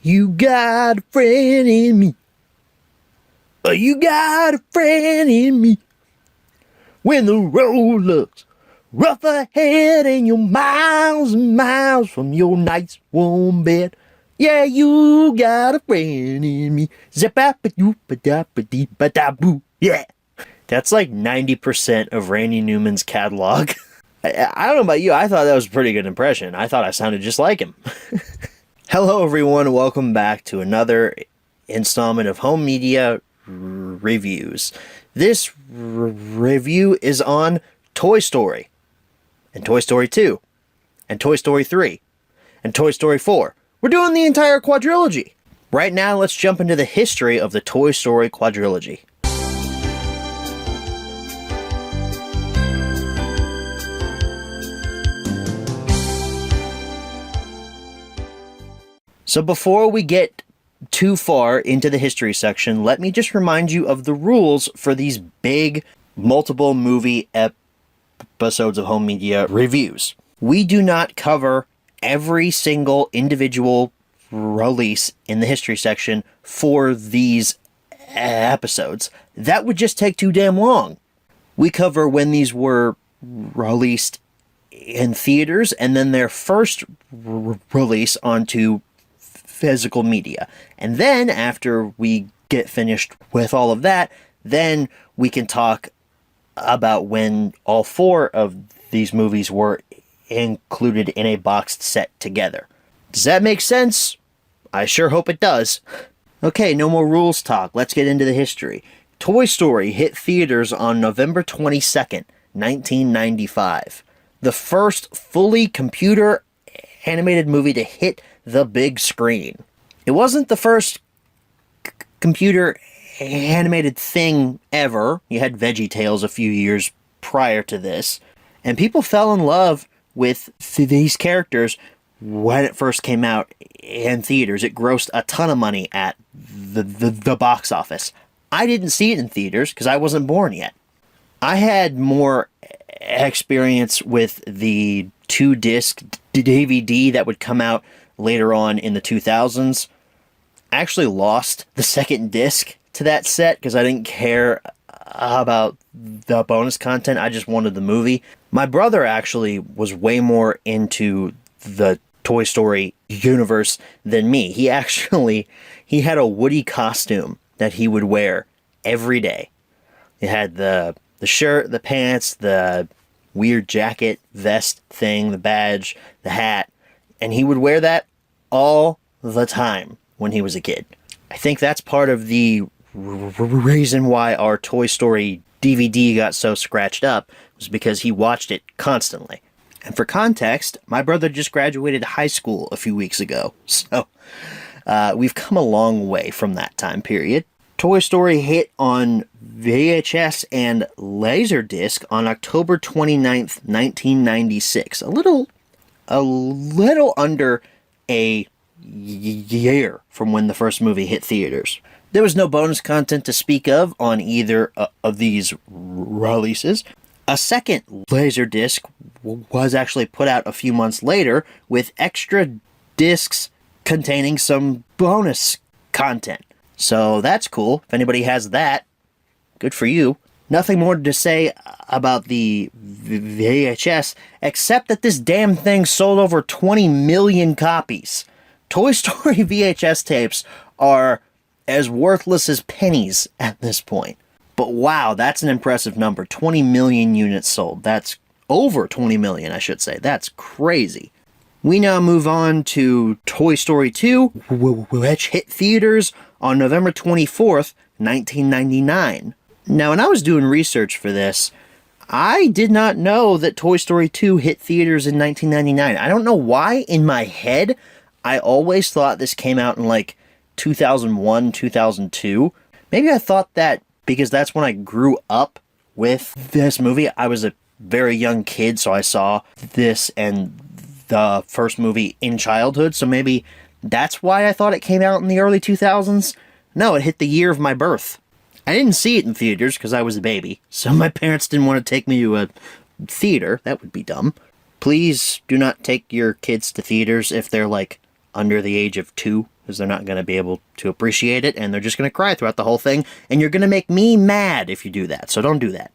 You got a friend in me. You got a friend in me. When the road looks rough ahead and you're miles and miles from your nice warm bed. Yeah, you got a friend in me. Zap-a-doop-a-dap-a-dee-ba-da-boo. Yeah. That's like 90% of Randy Newman's catalog. I don't know about you, I thought that was a pretty good impression. I thought I sounded just like him. Hello everyone, welcome back to another installment of Home Media Reviews. This review is on Toy Story, and Toy Story 2, and Toy Story 3, and Toy Story 4. We're doing the entire quadrilogy. Right now, let's jump into the history of the Toy Story quadrilogy. So before we get too far into the history section, let me just remind you of the rules for these big multiple movie episodes of Home Media Reviews. We do not cover every single individual release in the history section for these episodes. That would just take too damn long. We cover when these were released in theaters and then their first release onto physical media. And then after we get finished with all of that, then we can talk about when all four of these movies were included in a boxed set together. Does that make sense? I sure hope it does. Okay, no more rules talk. Let's get into the history. Toy Story hit theaters on November 22nd, 1995. The first fully computer animated movie to hit the big screen. It wasn't the first computer animated thing ever. You had VeggieTales a few years prior to this, and people fell in love with these characters when it first came out in theaters. It grossed a ton of money at the box office. I didn't see it in theaters because I wasn't born yet. I had more experience with the 2-disc DVD that would come out later on in the 2000s. I actually lost the second disc to that set because I didn't care about the bonus content. I just wanted the movie. My brother actually was way more into the Toy Story universe than me. He had a Woody costume that he would wear every day. It had the shirt, the pants, the weird jacket, vest thing, the badge, the hat, and he would wear that all the time when he was a kid. I think that's part of the reason why our Toy Story DVD got so scratched up, was because he watched it constantly. And for context, my brother just graduated high school a few weeks ago, so we've come a long way from that time period. Toy Story hit on VHS and Laserdisc on October 29th, 1996. A little under a year from when the first movie hit theaters. There was no bonus content to speak of on either of these releases. A second Laserdisc was actually put out a few months later with extra discs containing some bonus content. So that's cool. If anybody has that, good for you. Nothing more to say about the VHS, except that this damn thing sold over 20 million copies. Toy Story VHS tapes are as worthless as pennies at this point. But wow, that's an impressive number. 20 million units sold. That's over 20 million, I should say. That's crazy. We now move on to Toy Story 2, which hit theaters on November 24th, 1999. Now, when I was doing research for this, I did not know that Toy Story 2 hit theaters in 1999. I don't know why, in my head, I always thought this came out in like 2001, 2002. Maybe I thought that because that's when I grew up with this movie. I was a very young kid, so I saw this and the first movie in childhood, so maybe that's why I thought it came out in the early 2000s. No, it hit the year of my birth. I didn't see it in theaters because I was a baby, so my parents didn't want to take me to a theater. That would be dumb. Please do not take your kids to theaters if they're like under the age of 2 because they're not going to be able to appreciate it, and they're just going to cry throughout the whole thing, and you're going to make me mad if you do that, so don't do that.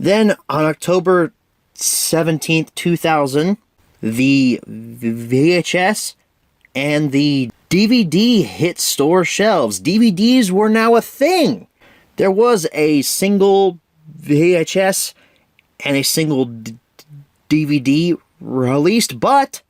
Then, on October 17th, 2000, the VHS and the DVD hit store shelves. DVDs were now a thing. There was a single VHS and a single DVD released, but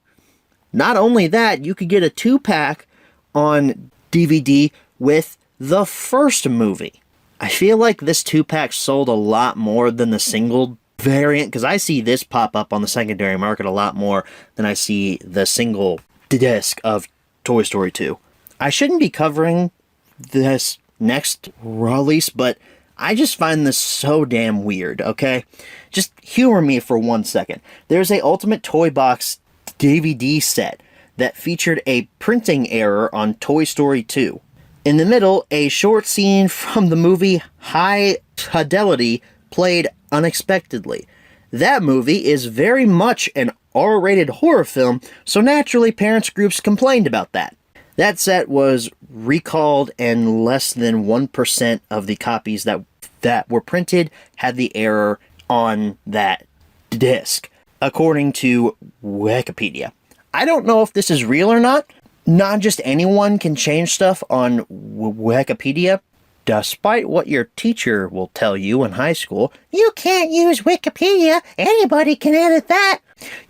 not only that, you could get a 2-pack on DVD with the first movie. I feel like this 2-pack sold a lot more than the single variant, because I see this pop up on the secondary market a lot more than I see the single disc of Toy Story 2. I shouldn't be covering this next release, but I just find this so damn weird, okay? Just humor me for 1 second. There's a Ultimate Toy Box DVD set that featured a printing error on Toy Story 2. In the middle, a short scene from the movie High Fidelity played unexpectedly. That movie is very much an R-rated horror film, so naturally parents groups complained about that. That set was recalled, and less than 1% of the copies that were printed had the error on that disc, according to Wikipedia. I don't know if this is real or not. Not just anyone can change stuff on Wikipedia. Despite what your teacher will tell you in high school, you can't use Wikipedia. Anybody can edit that.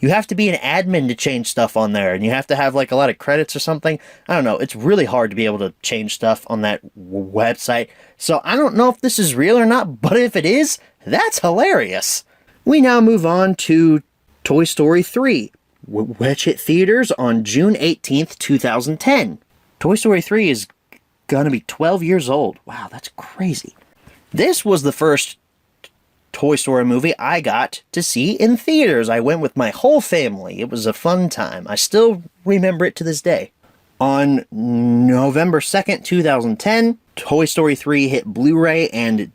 You have to be an admin to change stuff on there, and you have to have like a lot of credits or something. I don't know. It's really hard to be able to change stuff on that website. So I don't know if this is real or not, but if it is, that's hilarious. We now move on to Toy Story 3. Which hit theaters on June 18th, 2010. Toy Story 3 is gonna be 12 years old. Wow, that's crazy. This was the first Toy Story movie I got to see in theaters. I went with my whole family. It was a fun time. I still remember it to this day. On November 2nd, 2010, Toy Story 3 hit Blu-ray and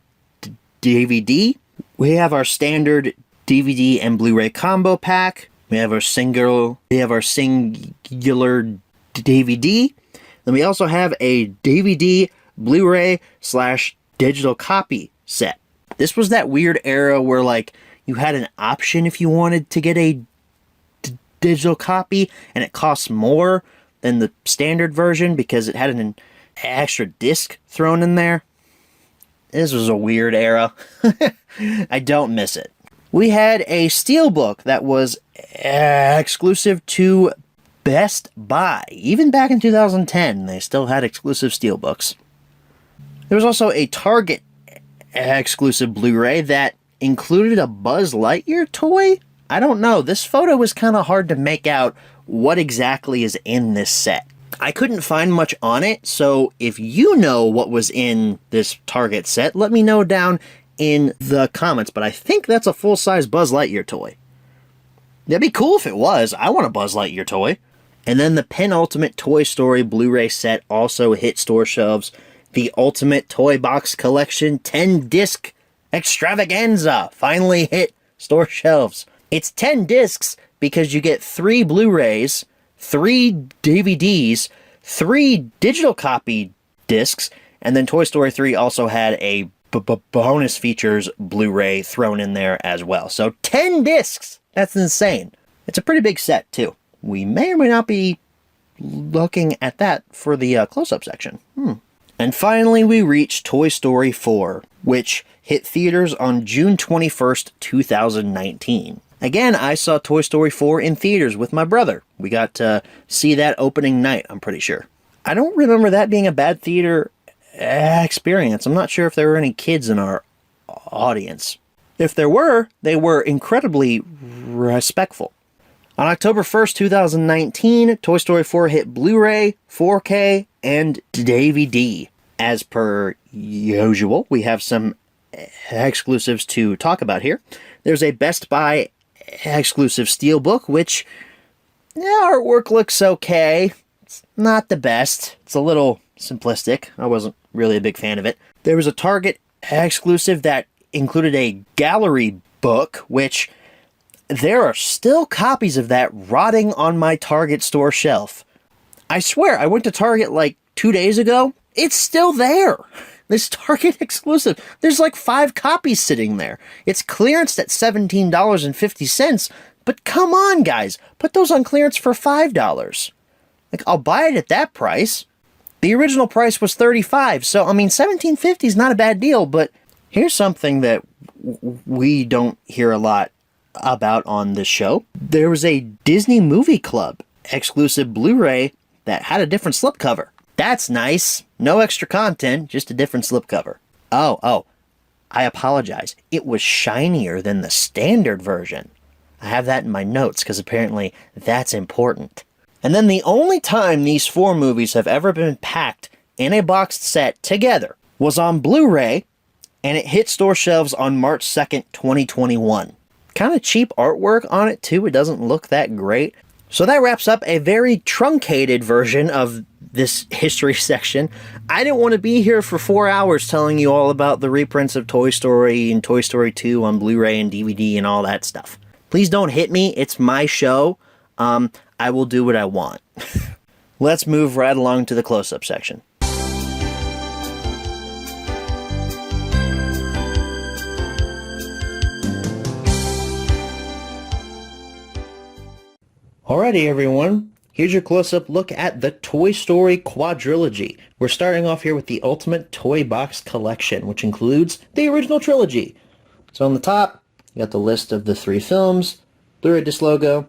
DVD. We have our standard DVD and Blu-ray combo pack. We have our singular DVD. Then we also have a DVD, Blu-ray / digital copy set. This was that weird era where like you had an option if you wanted to get a digital copy, and it costs more than the standard version because it had an extra disc thrown in there. This was a weird era. I don't miss it. We had a steelbook that was exclusive to Best Buy. Even back in 2010, they still had exclusive steelbooks. There was also a Target exclusive Blu-ray that included a Buzz Lightyear toy. I don't know. This photo was kind of hard to make out what exactly is in this set. I couldn't find much on it, so if you know what was in this Target set, let me know down in the comments, but I think that's a full-size Buzz Lightyear toy. That'd be cool if it was. I want a Buzz Lightyear toy. And then the penultimate Toy Story Blu-ray set also hit store shelves. The Ultimate Toy Box Collection 10-disc extravaganza finally hit store shelves. It's 10 discs because you get 3 Blu-rays, 3 DVDs, 3 digital copy discs, and then Toy Story 3 also had a bonus features Blu-ray thrown in there as well. So 10 discs! That's insane. It's a pretty big set, too. We may or may not be looking at that for the close-up section. And finally, we reach Toy Story 4, which hit theaters on June 21st, 2019. Again, I saw Toy Story 4 in theaters with my brother. We got to see that opening night, I'm pretty sure. I don't remember that being a bad theater experience. I'm not sure if there were any kids in our audience. If there were, they were incredibly respectful. On October 1st, 2019, Toy Story 4 hit Blu-ray, 4K, and DVD. As per usual, we have some exclusives to talk about here. There's a Best Buy exclusive steelbook, which artwork looks okay. It's not the best. It's a little simplistic. I wasn't really a big fan of it. There was a Target exclusive that included a gallery book, which there are still copies of that rotting on my Target store shelf. I swear, I went to Target like 2 days ago. It's still there. This Target exclusive. There's like 5 copies sitting there. It's clearanced at $17.50, but come on, guys. Put those on clearance for $5. Like, I'll buy it at that price. The original price was $35, so, I mean, $17.50 is not a bad deal, but here's something that we don't hear a lot about on this show. There was a Disney Movie Club exclusive Blu-ray that had a different slipcover. That's nice. No extra content, just a different slipcover. Oh, I apologize. It was shinier than the standard version. I have that in my notes because apparently that's important. And then the only time these 4 movies have ever been packed in a boxed set together was on Blu-ray, and it hit store shelves on March 2nd, 2021. Kind of cheap artwork on it too. It doesn't look that great. So that wraps up a very truncated version of this history section. I didn't want to be here for 4 hours telling you all about the reprints of Toy Story and Toy Story 2 on Blu-ray and DVD and all that stuff. Please don't hit me. It's my show. I will do what I want. Let's move right along to the close-up section. Alrighty, everyone. Here's your close-up look at the Toy Story Quadrilogy. We're starting off here with the Ultimate Toy Box Collection, which includes the original trilogy. So on the top, you got the list of the 3 films, Blu-ray disc logo,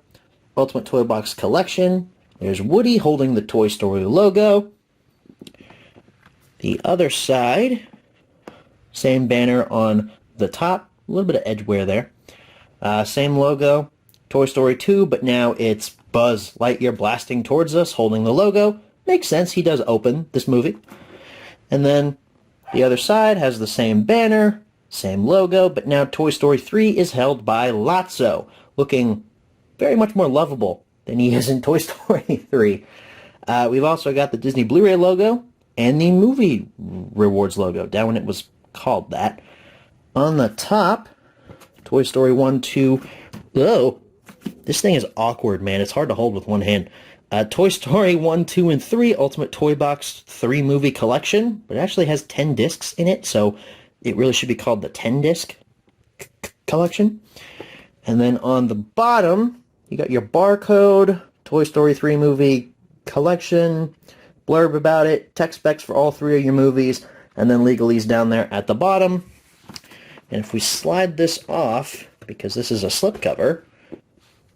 Ultimate Toy Box Collection. There's Woody holding the Toy Story logo. The other side, same banner on the top, a little bit of edge wear there. Same logo, Toy Story 2, but now it's Buzz Lightyear blasting towards us, holding the logo. Makes sense, he does open this movie. And then the other side has the same banner, same logo, but now Toy Story 3 is held by Lotso, looking very much more lovable than he is in Toy Story 3. We've also got the Disney Blu-ray logo and the movie rewards logo, down when it was called that. On the top, Toy Story 1, 2... Oh, this thing is awkward, man. It's hard to hold with one hand. Toy Story 1, 2, and 3 Ultimate Toy Box 3 Movie Collection, but it actually has 10 discs in it, so it really should be called the 10-disc collection. And then on the bottom, you got your barcode, Toy Story 3 Movie Collection, blurb about it, tech specs for all 3 of your movies, and then legalese down there at the bottom. And if we slide this off, because this is a slipcover,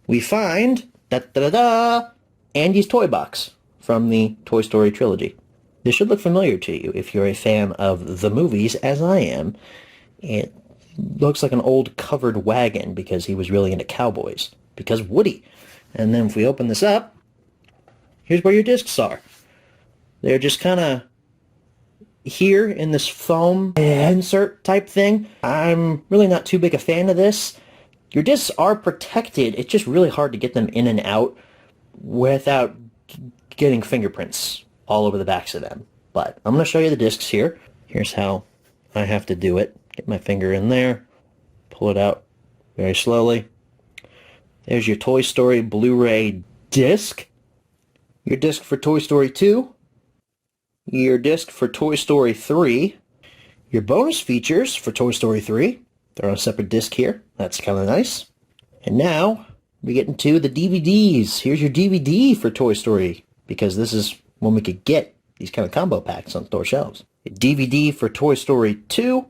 we find, da-da-da-da, Andy's Toy Box from the Toy Story trilogy. This should look familiar to you if you're a fan of the movies, as I am. It looks like an old covered wagon because he was really into cowboys. Because Woody. And then if we open this up, here's where your discs are. They're just kind of here in this foam insert type thing. I'm really not too big a fan of this. Your discs are protected. It's just really hard to get them in and out without getting fingerprints all over the backs of them. But I'm going to show you the discs here. Here's how I have to do it. Get my finger in there. Pull it out very slowly. There's your Toy Story Blu-ray disc. Your disc for Toy Story 2. Your disc for Toy Story 3. Your bonus features for Toy Story 3. They're on a separate disc here. That's kind of nice. And now we get into the DVDs. Here's your DVD for Toy Story, because this is when we could get these kind of combo packs on store shelves. A DVD for Toy Story 2.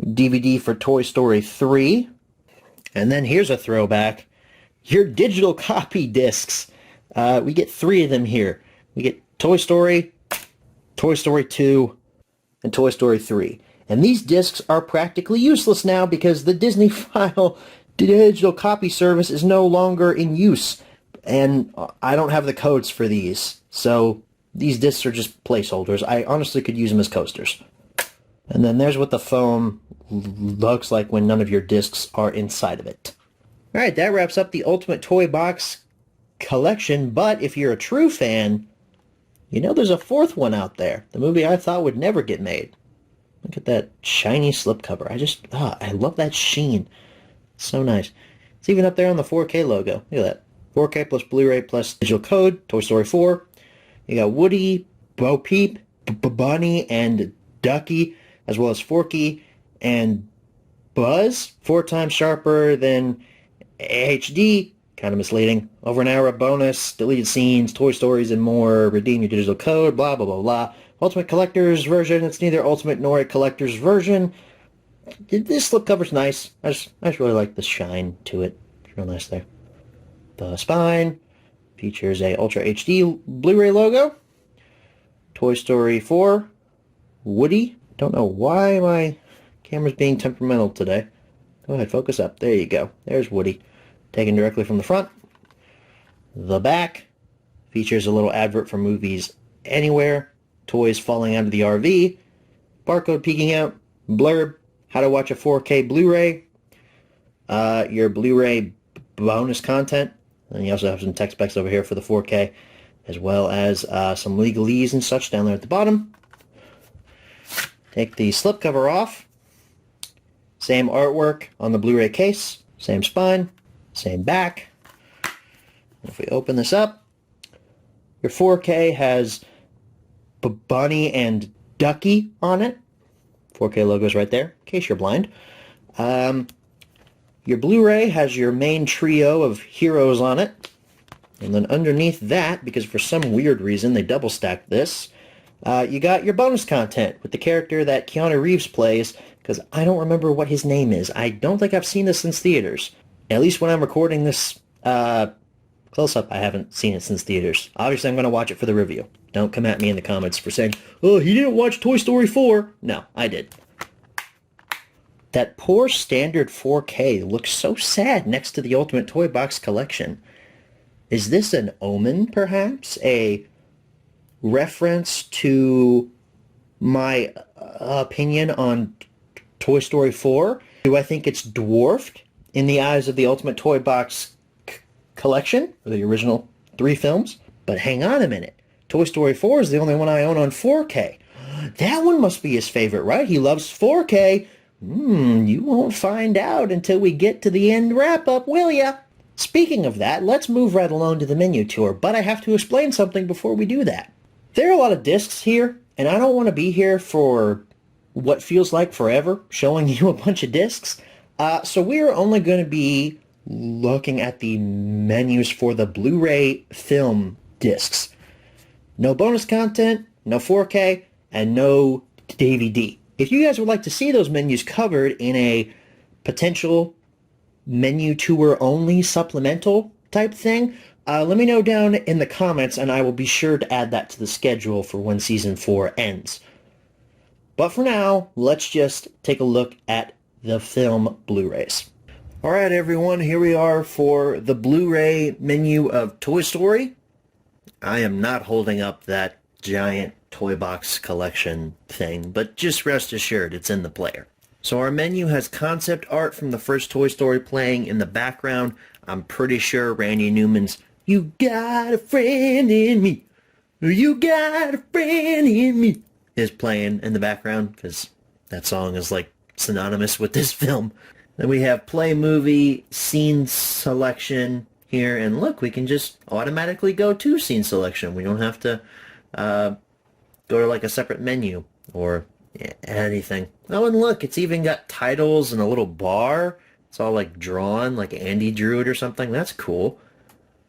DVD for Toy Story 3. And then here's a throwback. Your digital copy discs. We get 3 of them here. We get Toy Story, Toy Story 2, and Toy Story 3. And these discs are practically useless now because the Disney File digital copy service is no longer in use. And I don't have the codes for these. So these discs are just placeholders. I honestly could use them as coasters. And then there's what the foam looks like when none of your discs are inside of it. Alright, that wraps up the Ultimate Toy Box collection. But if you're a true fan, you know there's a 4th one out there. The movie I thought would never get made. Look at that shiny slipcover. I love that sheen. It's so nice. It's even up there on the 4K logo. Look at that. 4K plus Blu-ray plus digital code, Toy Story 4. You got Woody, Bo Peep, Bunny, and Ducky, as well as Forky and Buzz, 4 times sharper than HD. Kind of misleading. Over an hour of bonus, deleted scenes, Toy Stories, and more. Redeem your digital code, blah, blah, blah, blah. Ultimate Collector's version. It's neither Ultimate nor a Collector's version. This slipcover's nice. I just really like the shine to it. It's real nice there. The spine features a Ultra HD Blu-ray logo. Toy Story 4. Woody. Don't know why my camera's being temperamental today. Go ahead, focus up. There you go. There's Woody. Taken directly from the front. The back features a little advert for Movies Anywhere. Toys falling out of the RV. Barcode peeking out. Blurb. How to watch a 4K Blu-ray. Your Blu-ray bonus content. And you also have some tech specs over here for the 4K, as well as some legalese and such down there at the bottom. Take the slipcover off. Same artwork on the Blu-ray case. Same spine. Same back. And if we open this up, your 4K has Bunny and Ducky on it. 4K logo's right there, in case you're blind. Your Blu-ray has your main trio of heroes on it. And then underneath that, because for some weird reason they double stacked this, you got your bonus content with the character that Keanu Reeves plays, because I don't remember what his name is. I don't think I've seen this since theaters. At least when I'm recording this close-up, I haven't seen it since theaters. Obviously, I'm going to watch it for the review. Don't come at me in the comments for saying, oh, he didn't watch Toy Story 4. No, I did. That poor standard 4K looks so sad next to the Ultimate Toy Box collection. Is this an omen, perhaps? A reference to my opinion on Toy Story 4? Do I think it's dwarfed in the eyes of the Ultimate Toy Box collection, or the original 3 films? But hang on a minute. Toy Story 4 is the only one I own on 4K. That one must be his favorite, right? He loves 4K. You won't find out until we get to the end wrap-up, will ya? Speaking of that, let's move right along to the menu tour, but I have to explain something before we do that. There are a lot of discs here, and I don't want to be here for what feels like forever, showing you a bunch of discs. So we're only going to be looking at the menus for the Blu-ray film discs. No bonus content, no 4K, and no DVD. If you guys would like to see those menus covered in a potential menu tour only supplemental type thing, let me know down in the comments and I will be sure to add that to the schedule for when season 4 ends. But for now, let's just take a look at the film Blu-rays. Alright everyone, here we are for the Blu-ray menu of Toy Story. I am not holding up that giant toy box collection thing, but just rest assured it's in the player. So our menu has concept art from the first Toy Story playing in the background. I'm pretty sure Randy Newman's "You Got a Friend in Me, You Got a Friend in Me" is playing in the background, because that song is like synonymous with this film. Then we have play movie scene selection here, and look, we can just automatically go to scene selection. We don't have to go to like a separate menu or anything. Oh, and look, it's even got titles and a little bar. It's all like drawn, like Andy drew it or something. That's cool.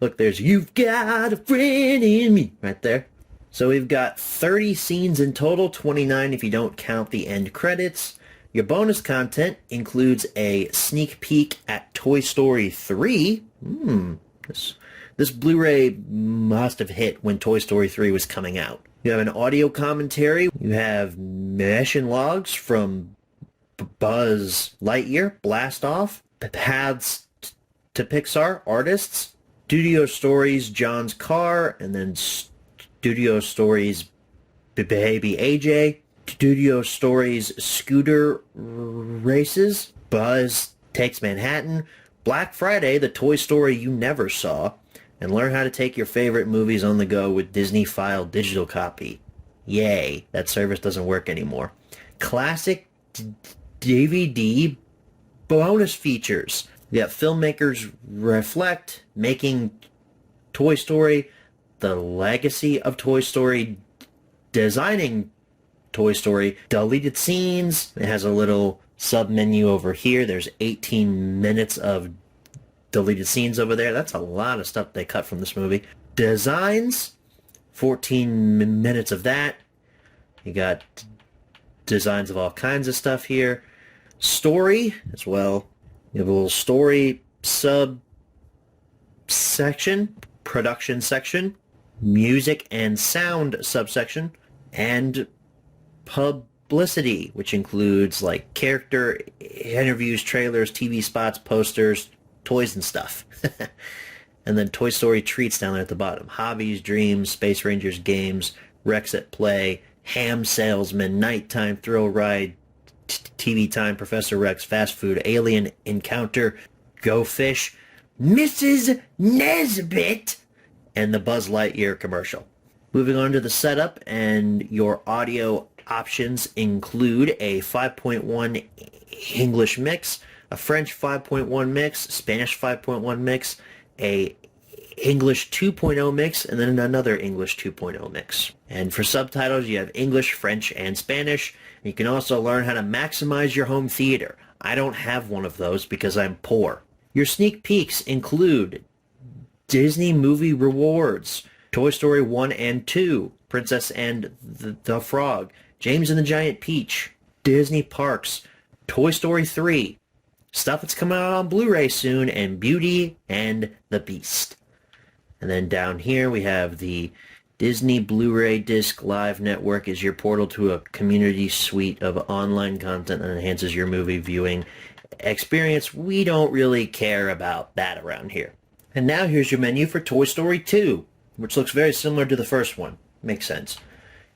Look, there's "You've Got a Friend in Me" right there. So we've got 30 scenes in total, 29 if you don't count the end credits. Your bonus content includes a sneak peek at Toy Story 3. This Blu-ray must have hit when Toy Story 3 was coming out. You have an audio commentary. You have mission logs from Buzz Lightyear, Blast Off, Paths to Pixar, Artists, Studio Stories, John's Car, and then Studio Stories, Baby AJ, Studio Stories, Scooter Races, Buzz Takes Manhattan, Black Friday, the Toy Story you never saw, and learn how to take your favorite movies on the go with Disney File digital copy. Yay, that service doesn't work anymore. Classic DVD bonus features. We got Filmmakers Reflect, Making Toy Story, the legacy of Toy Story, designing Toy Story, deleted scenes. It has a little sub-menu over here. There's 18 minutes of deleted scenes over there. That's a lot of stuff they cut from this movie. Designs, 14 minutes of that. You got designs of all kinds of stuff here. Story as well. You have a little story subsection, production section, music and sound subsection, and publicity, which includes like character interviews, trailers, TV spots, posters, toys and stuff. And then Toy Story treats down there at the bottom. Hobbies, dreams, Space Rangers games, Rex at play, ham salesman, nighttime thrill ride, TV time, Professor Rex, fast food, alien encounter, Go Fish, Mrs. Nesbit, and the Buzz Lightyear commercial. Moving on to the setup, and your audio options include a 5.1 English mix, a French 5.1 mix, Spanish 5.1 mix, a English 2.0 mix, and then another English 2.0 mix. And for subtitles, you have English, French, and Spanish. You can also learn how to maximize your home theater. I don't have one of those because I'm poor. Your sneak peeks include Disney Movie Rewards, Toy Story 1 and 2, Princess and the Frog, James and the Giant Peach, Disney Parks, Toy Story 3, stuff that's coming out on Blu-ray soon, and Beauty and the Beast. And then down here we have the Disney Blu-ray Disc Live Network is your portal to a community suite of online content that enhances your movie viewing experience. We don't really care about that around here. And now here's your menu for Toy Story 2, which looks very similar to the first one. Makes sense.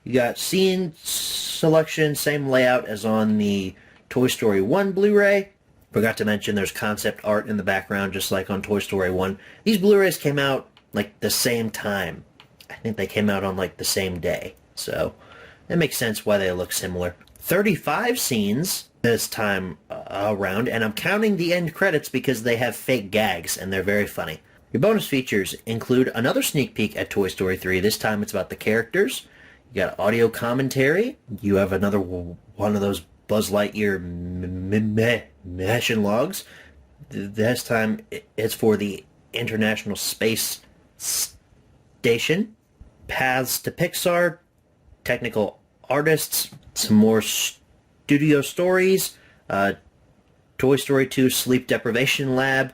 You got scene selection, same layout as on the Toy Story 1 Blu-ray. Forgot to mention there's concept art in the background, just like on Toy Story 1. These Blu-rays came out like the same time. I think they came out on like the same day. So it makes sense why they look similar. 35 scenes this time around, and I'm counting the end credits because they have fake gags and they're very funny. Your bonus features include another sneak peek at Toy Story 3. This time it's about the characters. You got audio commentary. You have another one of those Buzz Lightyear mission logs. This time it's for the International Space Station. Paths to Pixar, technical artists, some more studio stories, Toy Story 2 Sleep Deprivation Lab,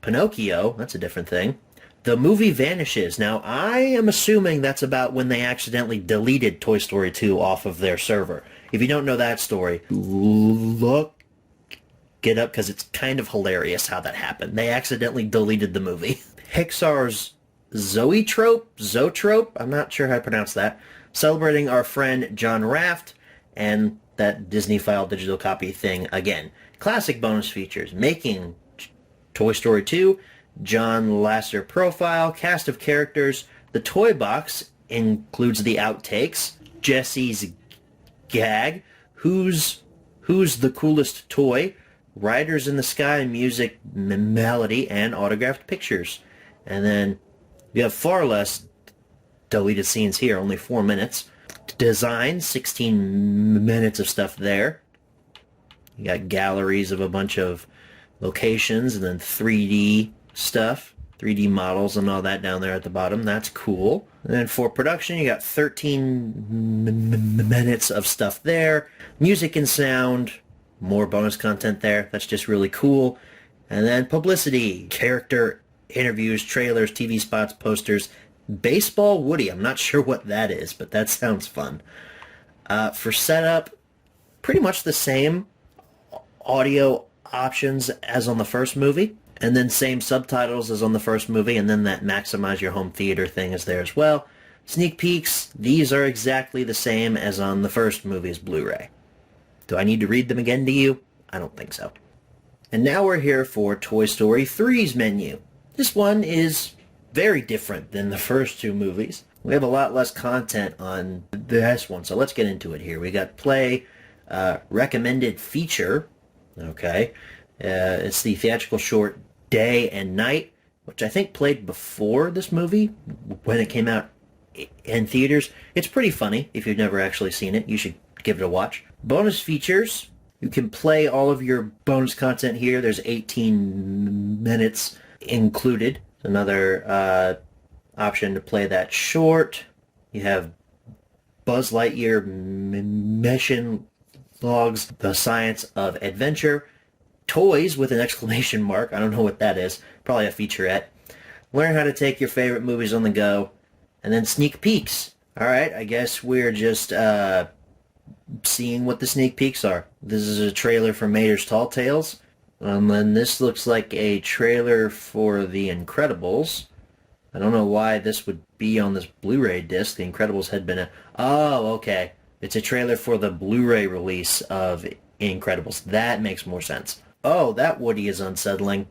Pinocchio, that's a different thing. The Movie Vanishes. Now, I am assuming that's about when they accidentally deleted Toy Story 2 off of their server. If you don't know that story, look it up because it's kind of hilarious how that happened. They accidentally deleted the movie. Pixar's Zoetrope, I'm not sure how to pronounce that, celebrating our friend John Raft, and that Disney File digital copy thing again. Classic bonus features, making Toy Story 2, John Lasseter profile, cast of characters. The toy box includes the outtakes, Jesse's gag, who's the coolest toy, Riders in the Sky music melody, and autographed pictures. And then you have far less deleted scenes here, only 4 minutes. Design, 16 minutes of stuff there. You got galleries of a bunch of locations, and then 3D stuff, 3D models and all that down there at the bottom. That's cool. And then for production, you got 13 minutes of stuff there. Music and sound, more bonus content there. That's just really cool. And then publicity, character interviews, trailers, TV spots, posters, Baseball Woody. I'm not sure what that is, but that sounds fun. For setup, pretty much the same audio options as on the first movie, and then same subtitles as on the first movie, and then that maximize your home theater thing is there as well. Sneak peeks, these are exactly the same as on the first movie's Blu-ray. Do I need to read them again to you? I don't think so. And now we're here for Toy Story 3's menu. This one is very different than the first two movies. We have a lot less content on this one, so let's get into it here. We got play, recommended feature, okay. It's the theatrical short Day and Night. which I think played before this movie when it came out in theaters. It's pretty funny. If you've never actually seen it, you should give it a watch. Bonus features. You can play all of your bonus content here. There's 18 minutes included. Another option to play that short. You have Buzz Lightyear mission logs, the science of adventure, toys with an exclamation mark. I don't know what that is. Probably a featurette. Learn how to take your favorite movies on the go. And then sneak peeks. Alright, I guess we're just seeing what the sneak peeks are. This is a trailer for Mater's Tall Tales. And then this looks like a trailer for The Incredibles. I don't know why this would be on this Blu-ray disc. The Incredibles had been a... Oh, okay. It's a trailer for the Blu-ray release of Incredibles. That makes more sense. Oh, that Woody is unsettling.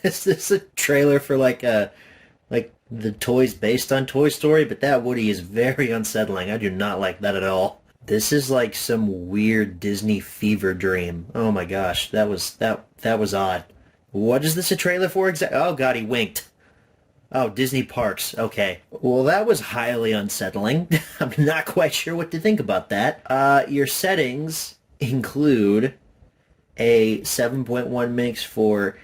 Is this a trailer for like the toys based on Toy Story? But that Woody is very unsettling. I do not like that at all. This is like some weird Disney fever dream. Oh my gosh, that was odd. What is this a trailer for exactly? Oh god, he winked. Oh, Disney parks. Okay. Well, that was highly unsettling. I'm not quite sure what to think about that. Your settings include a 7.1 mix for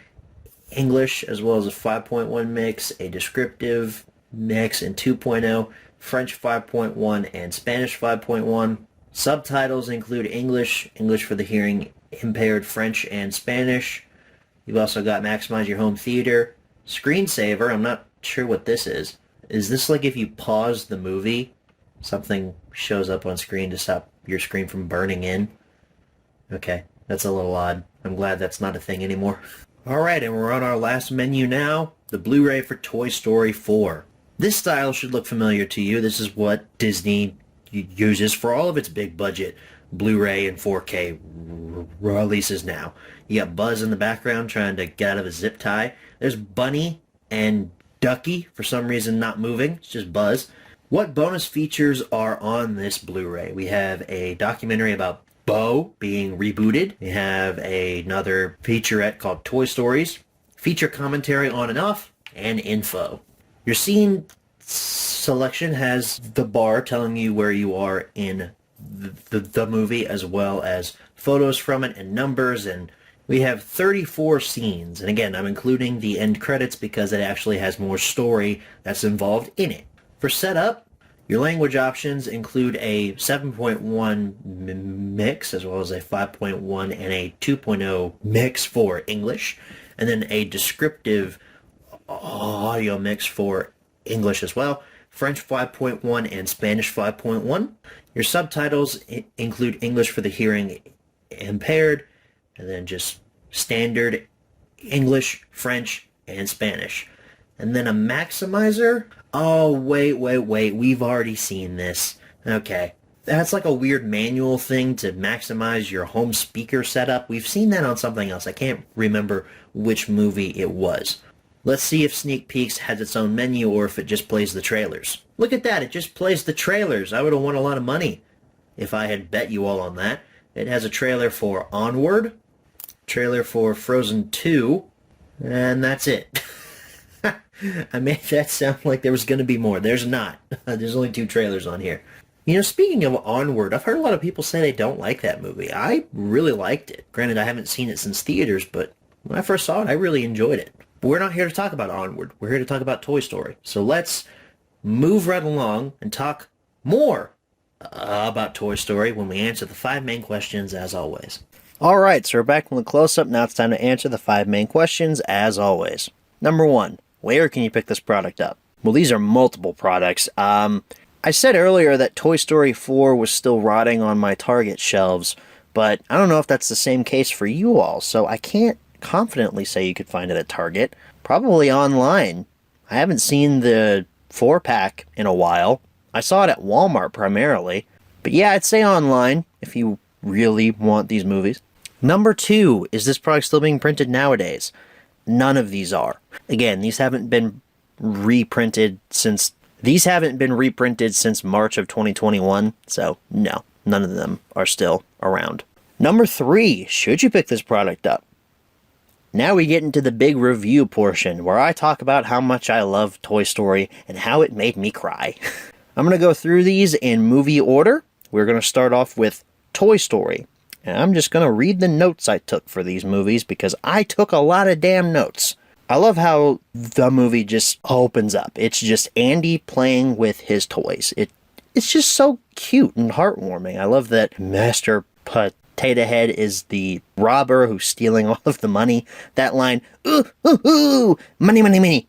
English, as well as a 5.1 mix, a descriptive mix in 2.0, French 5.1, and Spanish 5.1. Subtitles include English, English for the hearing impaired, French, and Spanish. You've also got Maximize Your Home Theater. Screensaver, I'm not sure what this is. Is this like if you pause the movie, something shows up on screen to stop your screen from burning in? Okay, that's a little odd. I'm glad that's not a thing anymore. Alright, and we're on our last menu now, the Blu-ray for Toy Story 4. This style should look familiar to you. This is what Disney uses for all of its big budget Blu-ray and 4K releases now. You got Buzz in the background trying to get out of a zip tie. There's Bunny and Ducky, for some reason not moving. It's just Buzz. What bonus features are on this Blu-ray? We have a documentary about Bo being rebooted. We have another featurette called Toy Stories, feature commentary on and off, and info. Your scene selection has the bar telling you where you are in the movie, as well as photos from it and numbers, and we have 34 scenes. And again, I'm including the end credits because it actually has more story that's involved in it. For setup, your language options include a 7.1 mix, as well as a 5.1 and a 2.0 mix for English, and then a descriptive audio mix for English as well, French 5.1 and Spanish 5.1. Your subtitles include English for the hearing impaired, and then just standard English, French, and Spanish. And then a maximizer. Oh, wait. We've already seen this. Okay. That's like a weird manual thing to maximize your home speaker setup. We've seen that on something else. I can't remember which movie it was. Let's see if Sneak Peeks has its own menu or if it just plays the trailers. Look at that. It just plays the trailers. I would have won a lot of money if I had bet you all on that. It has a trailer for Onward, trailer for Frozen 2, and that's it. I made that sound like there was going to be more. There's not. There's only 2 trailers on here. You know, speaking of Onward, I've heard a lot of people say they don't like that movie. I really liked it. Granted, I haven't seen it since theaters, but when I first saw it, I really enjoyed it. But we're not here to talk about Onward. We're here to talk about Toy Story. So let's move right along and talk more about Toy Story when we answer the 5 main questions, as always. Alright, so we're back from the close-up. Now it's time to answer the 5 main questions, as always. Number 1, where can you pick this product up? Well, these are multiple products. I said earlier that Toy Story 4 was still rotting on my Target shelves, but I don't know if that's the same case for you all, so I can't confidently say you could find it at Target. Probably online. I haven't seen the 4-pack in a while. I saw it at Walmart primarily. But yeah, I'd say online if you really want these movies. Number 2, is this product still being printed nowadays? None of these are. Again, these haven't been reprinted since March of 2021, so no, none of them are still around. Number 3, should you pick this product up? Now we get into the big review portion, where I talk about how much I love Toy Story and how it made me cry. I'm going to go through these in movie order. We're going to start off with Toy Story. And I'm just going to read the notes I took for these movies, because I took a lot of damn notes. I love how the movie just opens up. It's just Andy playing with his toys. It's just so cute and heartwarming. I love that Master Potato Head is the robber who's stealing all of the money. That line, ooh, ooh, ooh, money, money, money,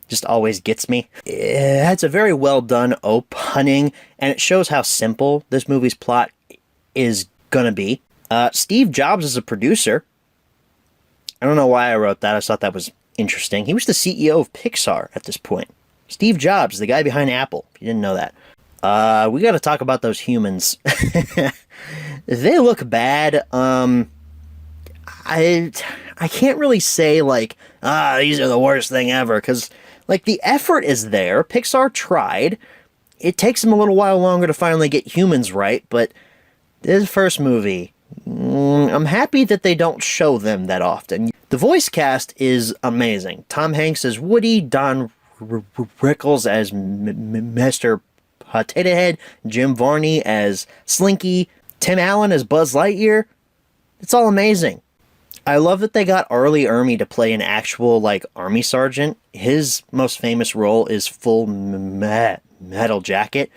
just always gets me. It's a very well done opening, and it shows how simple this movie's plot is gonna be. Steve Jobs is a producer. I don't know why I wrote that. I thought that was interesting. He was the CEO of Pixar at this point. Steve Jobs, the guy behind Apple, if you didn't know that. We gotta talk about those humans. They look bad. I can't really say, like, these are the worst thing ever, because, like, the effort is there. Pixar tried. It takes them a little while longer to finally get humans right, but this first movie, I'm happy that they don't show them that often. The voice cast is amazing. Tom Hanks as Woody, Don Rickles as Mr. Potato Head, Jim Varney as Slinky, Tim Allen as Buzz Lightyear. It's all amazing. I love that they got R. Lee Ermey to play an actual, like, army sergeant. His most famous role is Full Metal Jacket.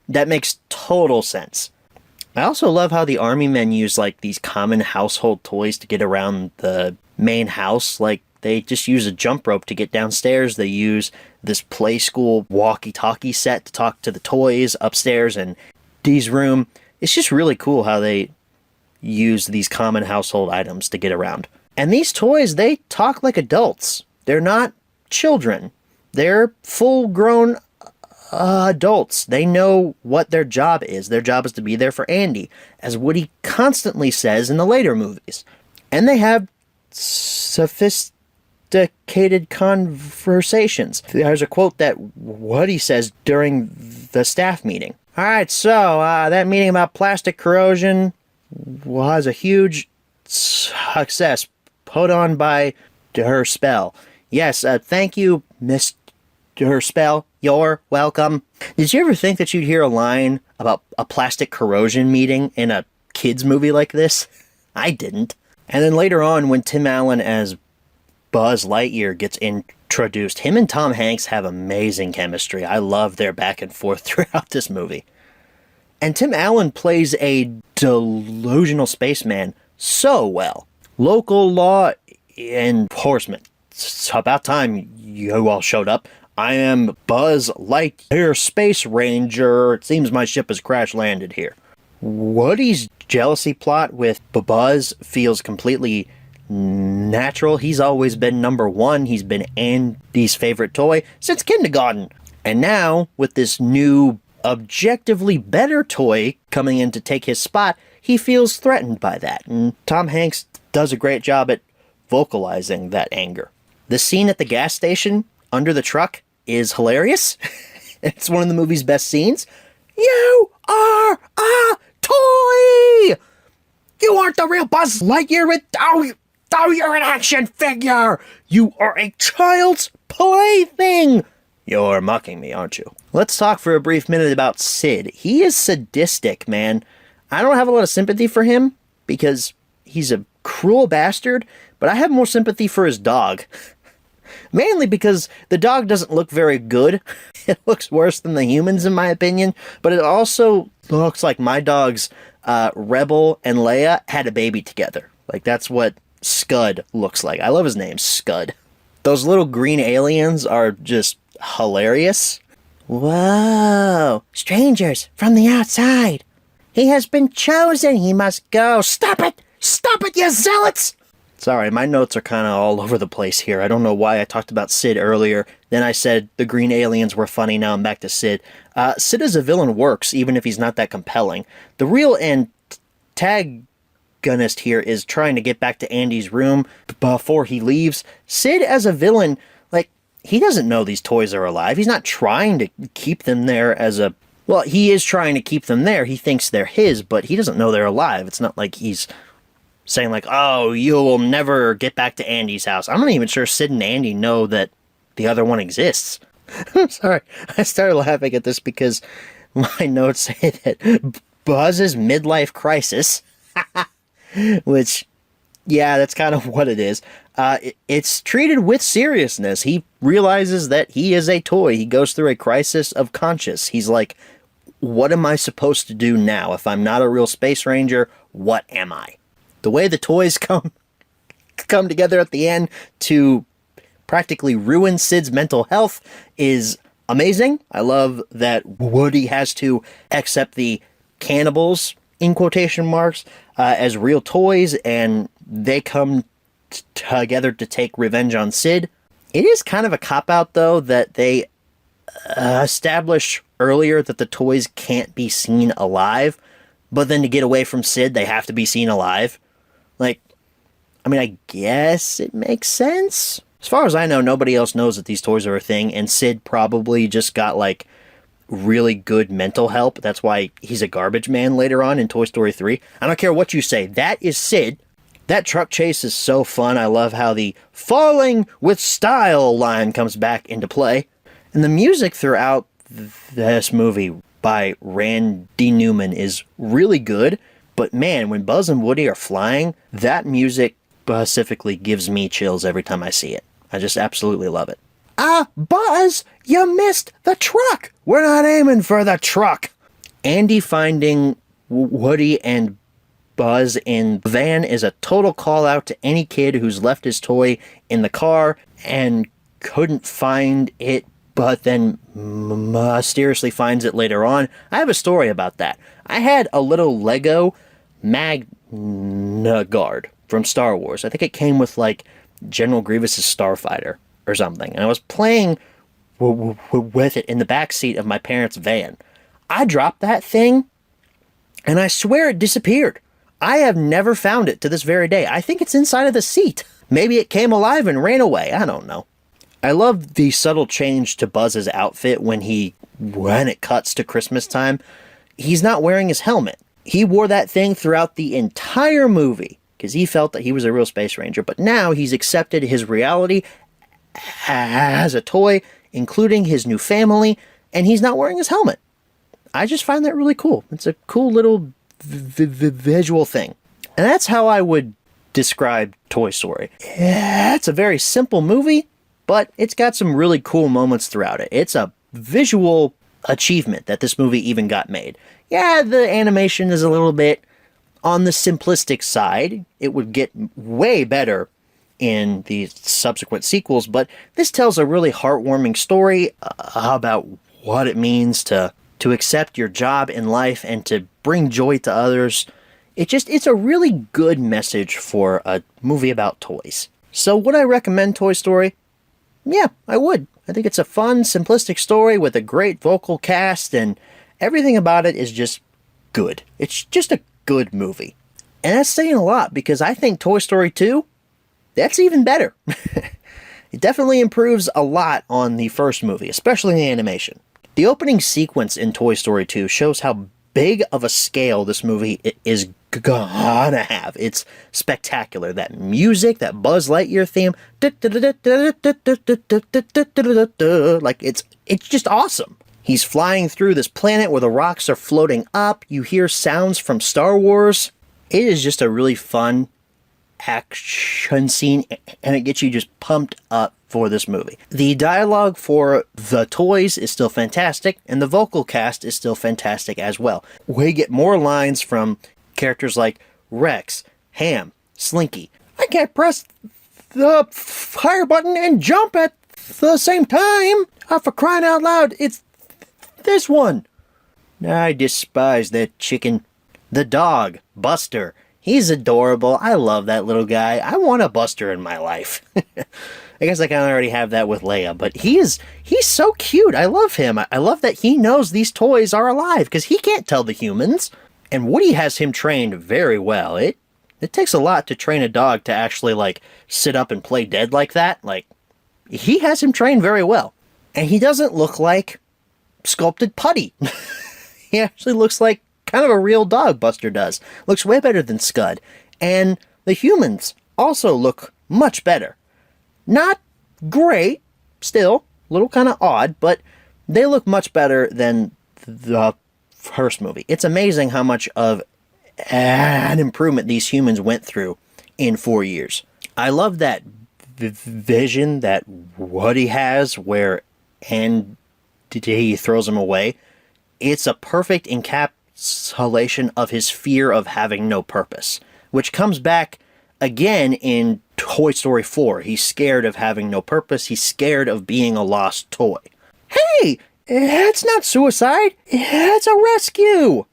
That makes total sense. I also love how the army men use, like, these common household toys to get around the main house. Like, they just use a jump rope to get downstairs. They use this play school walkie-talkie set to talk to the toys upstairs and Dee's room. It's just really cool how they use these common household items to get around. And these toys, they talk like adults. They're not children. They're full-grown adults. They know what their job is. Their job is to be there for Andy, as Woody constantly says in the later movies. And they have sophisticated conversations. There's a quote that Woody says during the staff meeting. All right, so that meeting about plastic corrosion was a huge success put on by her spell. Yes, thank you, Mr. Spell. You're welcome. Did you ever think that you'd hear a line about a plastic corrosion meeting in a kid's movie like this? I didn't. And then later on, when Tim Allen as Buzz Lightyear gets introduced, him and Tom Hanks have amazing chemistry. I love their back and forth throughout this movie. And Tim Allen plays a delusional spaceman so well. Local law enforcement. It's about time you all showed up. I am Buzz Lightyear, Space Ranger. It seems my ship has crash landed here. Woody's jealousy plot with Buzz feels completely natural. He's always been number one. He's been Andy's favorite toy since kindergarten. And now, with this new, objectively better toy coming in to take his spot, he feels threatened by that. And Tom Hanks does a great job at vocalizing that anger. The scene at the gas station under the truck is hilarious. It's one of the movie's best scenes. You are a toy! You aren't the real Buzz Lightyear without you're an action figure! You are a child's plaything! You're mocking me, aren't you? Let's talk for a brief minute about Sid. He is sadistic, man. I don't have a lot of sympathy for him because he's a cruel bastard, but I have more sympathy for his dog. Mainly because the dog doesn't look very good. It looks worse than the humans, in my opinion. But it also looks like my dogs, Rebel and Leia, had a baby together. Like, that's what Scud looks like. I love his name, Scud. Those little green aliens are just hilarious. Whoa! Strangers from the outside. He has been chosen. He must go. Stop it! Stop it, you zealots! Sorry, my notes are kind of all over the place here. I don't know why I talked about Sid earlier. Then I said the green aliens were funny. Now I'm back to Sid. Sid as a villain works, even if he's not that compelling. The real antagonist here is trying to get back to Andy's room before he leaves. Sid as a villain, like, he doesn't know these toys are alive. He's not trying to keep them there as a... Well, he is trying to keep them there. He thinks they're his, but he doesn't know they're alive. It's not like he's saying like, oh, you'll never get back to Andy's house. I'm not even sure Sid and Andy know that the other one exists. I'm sorry. I started laughing at this because my notes say that Buzz's midlife crisis, which, yeah, that's kind of what it is. It's treated with seriousness. He realizes that he is a toy. He goes through a crisis of conscience. He's like, what am I supposed to do now? If I'm not a real space ranger, what am I? The way the toys come together at the end to practically ruin Sid's mental health is amazing. I love that Woody has to accept the cannibals, in quotation marks, as real toys, and they come together to take revenge on Sid. It is kind of a cop-out, though, that they establish earlier that the toys can't be seen alive, but then to get away from Sid, they have to be seen alive. Like, I mean, I guess it makes sense. As far as I know, nobody else knows that these toys are a thing, and Sid probably just got, like, really good mental help. That's why he's a garbage man later on in Toy Story 3. I don't care what you say. That is Sid. That truck chase is so fun. I love how the falling with style line comes back into play. And the music throughout this movie by Randy Newman is really good. But man, when Buzz and Woody are flying, that music specifically gives me chills every time I see it. I just absolutely love it. Buzz, you missed the truck. We're not aiming for the truck. Andy finding Woody and Buzz in the van is a total call out to any kid who's left his toy in the car and couldn't find it, but then mysteriously finds it later on. I have a story about that. I had a little Lego Magna Guard from Star Wars. I think it came with like General Grievous's Starfighter or something, and I was playing with it in the back seat of my parents' van. I dropped that thing, and I swear it disappeared. I have never found it to this very day. I think it's inside of the seat. Maybe it came alive and ran away. I don't know. I love the subtle change to Buzz's outfit when it cuts to Christmas time. He's not wearing his helmet. He wore that thing throughout the entire movie because he felt that he was a real space ranger. But now he's accepted his reality as a toy, including his new family, and he's not wearing his helmet. I just find that really cool. It's a cool little visual thing. And that's how I would describe Toy Story. It's a very simple movie, but it's got some really cool moments throughout it. It's a visual achievement that this movie even got made. Yeah, the animation is a little bit on the simplistic side. It would get way better in the subsequent sequels, but this tells a really heartwarming story about what it means to accept your job in life and to bring joy to others. It's a really good message for a movie about toys. So would I recommend Toy Story? Yeah, I would. I think it's a fun, simplistic story with a great vocal cast, and everything about it is just good. It's just a good movie. And that's saying a lot, because I think Toy Story 2, that's even better. It definitely improves a lot on the first movie, especially the animation. The opening sequence in Toy Story 2 shows how big of a scale this movie is gonna have. It's spectacular. That music, that Buzz Lightyear theme, like it's just awesome. He's flying through this planet where the rocks are floating up. You hear sounds from Star Wars. It is just a really fun action scene, and it gets you just pumped up for this movie. The dialogue for the toys is still fantastic, and the vocal cast is still fantastic as well. We get more lines from characters like Rex, Ham, Slinky. I can't press the fire button and jump at the same time. For crying out loud, it's this one. I despise that chicken. The dog, Buster. He's adorable. I love that little guy. I want a Buster in my life. I guess I kind of already have that with Leia, but he's so cute. I love him. I love that he knows these toys are alive, because he can't tell the humans. And Woody has him trained very well. It takes a lot to train a dog to actually, like, sit up and play dead like that. Like, he has him trained very well. And he doesn't look like sculpted putty. He actually looks like kind of a real dog, Buster does. Looks way better than Scud. And the humans also look much better. Not great, still, a little kind of odd, but they look much better than the first movie. It's amazing how much of an improvement these humans went through in 4 years. I love that vision that Woody has where Andy throws him away. It's a perfect encapsulation of his fear of having no purpose, which comes back again in Toy Story 4. He's scared of having no purpose. He's scared of being a lost toy. Hey, it's not suicide. It's a rescue.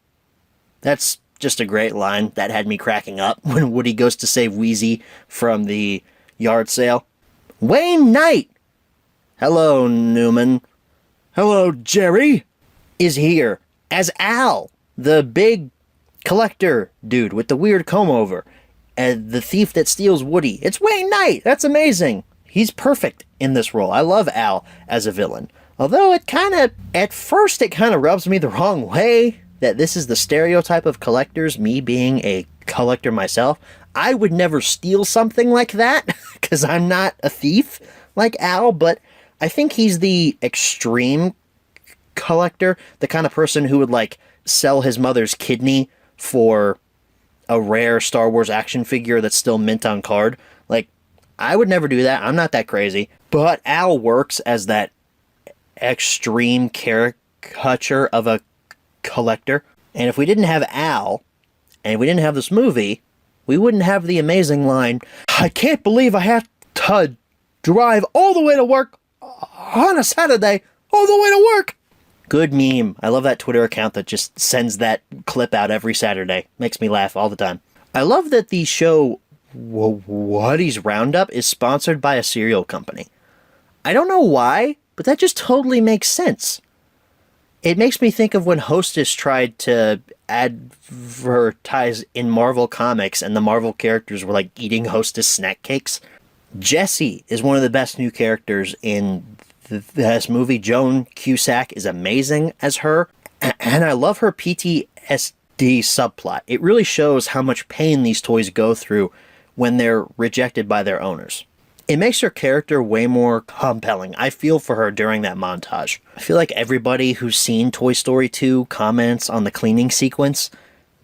That's just a great line. That had me cracking up when Woody goes to save Wheezy from the yard sale. Wayne Knight, hello Newman, hello Jerry, is here as Al, the big collector dude with the weird comb over, and the thief that steals Woody. It's Wayne Knight. That's amazing. He's perfect in this role. I love Al as a villain. Although at first it kind of rubs me the wrong way that this is the stereotype of collectors, me being a collector myself. I would never steal something like that, because I'm not a thief like Al, but I think he's the extreme collector, the kind of person who would, like, sell his mother's kidney for a rare Star Wars action figure that's still mint on card. Like, I would never do that. I'm not that crazy. But Al works as that extreme caricature of a collector. And if we didn't have Al, and if we didn't have this movie, we wouldn't have the amazing line, I can't believe I have to drive all the way to work on a Saturday, all the way to work. Good meme. I love that Twitter account that just sends that clip out every Saturday. Makes me laugh all the time. I love that the show Woody's Roundup is sponsored by a cereal company. I don't know why, but that just totally makes sense. It makes me think of when Hostess tried to advertise in Marvel Comics and the Marvel characters were like eating Hostess snack cakes. Jessie is one of the best new characters in this movie. Joan Cusack is amazing as her, and I love her PTSD subplot. It really shows how much pain these toys go through when they're rejected by their owners. It makes her character way more compelling. I feel for her during that montage. I feel like everybody who's seen Toy Story 2 comments on the cleaning sequence,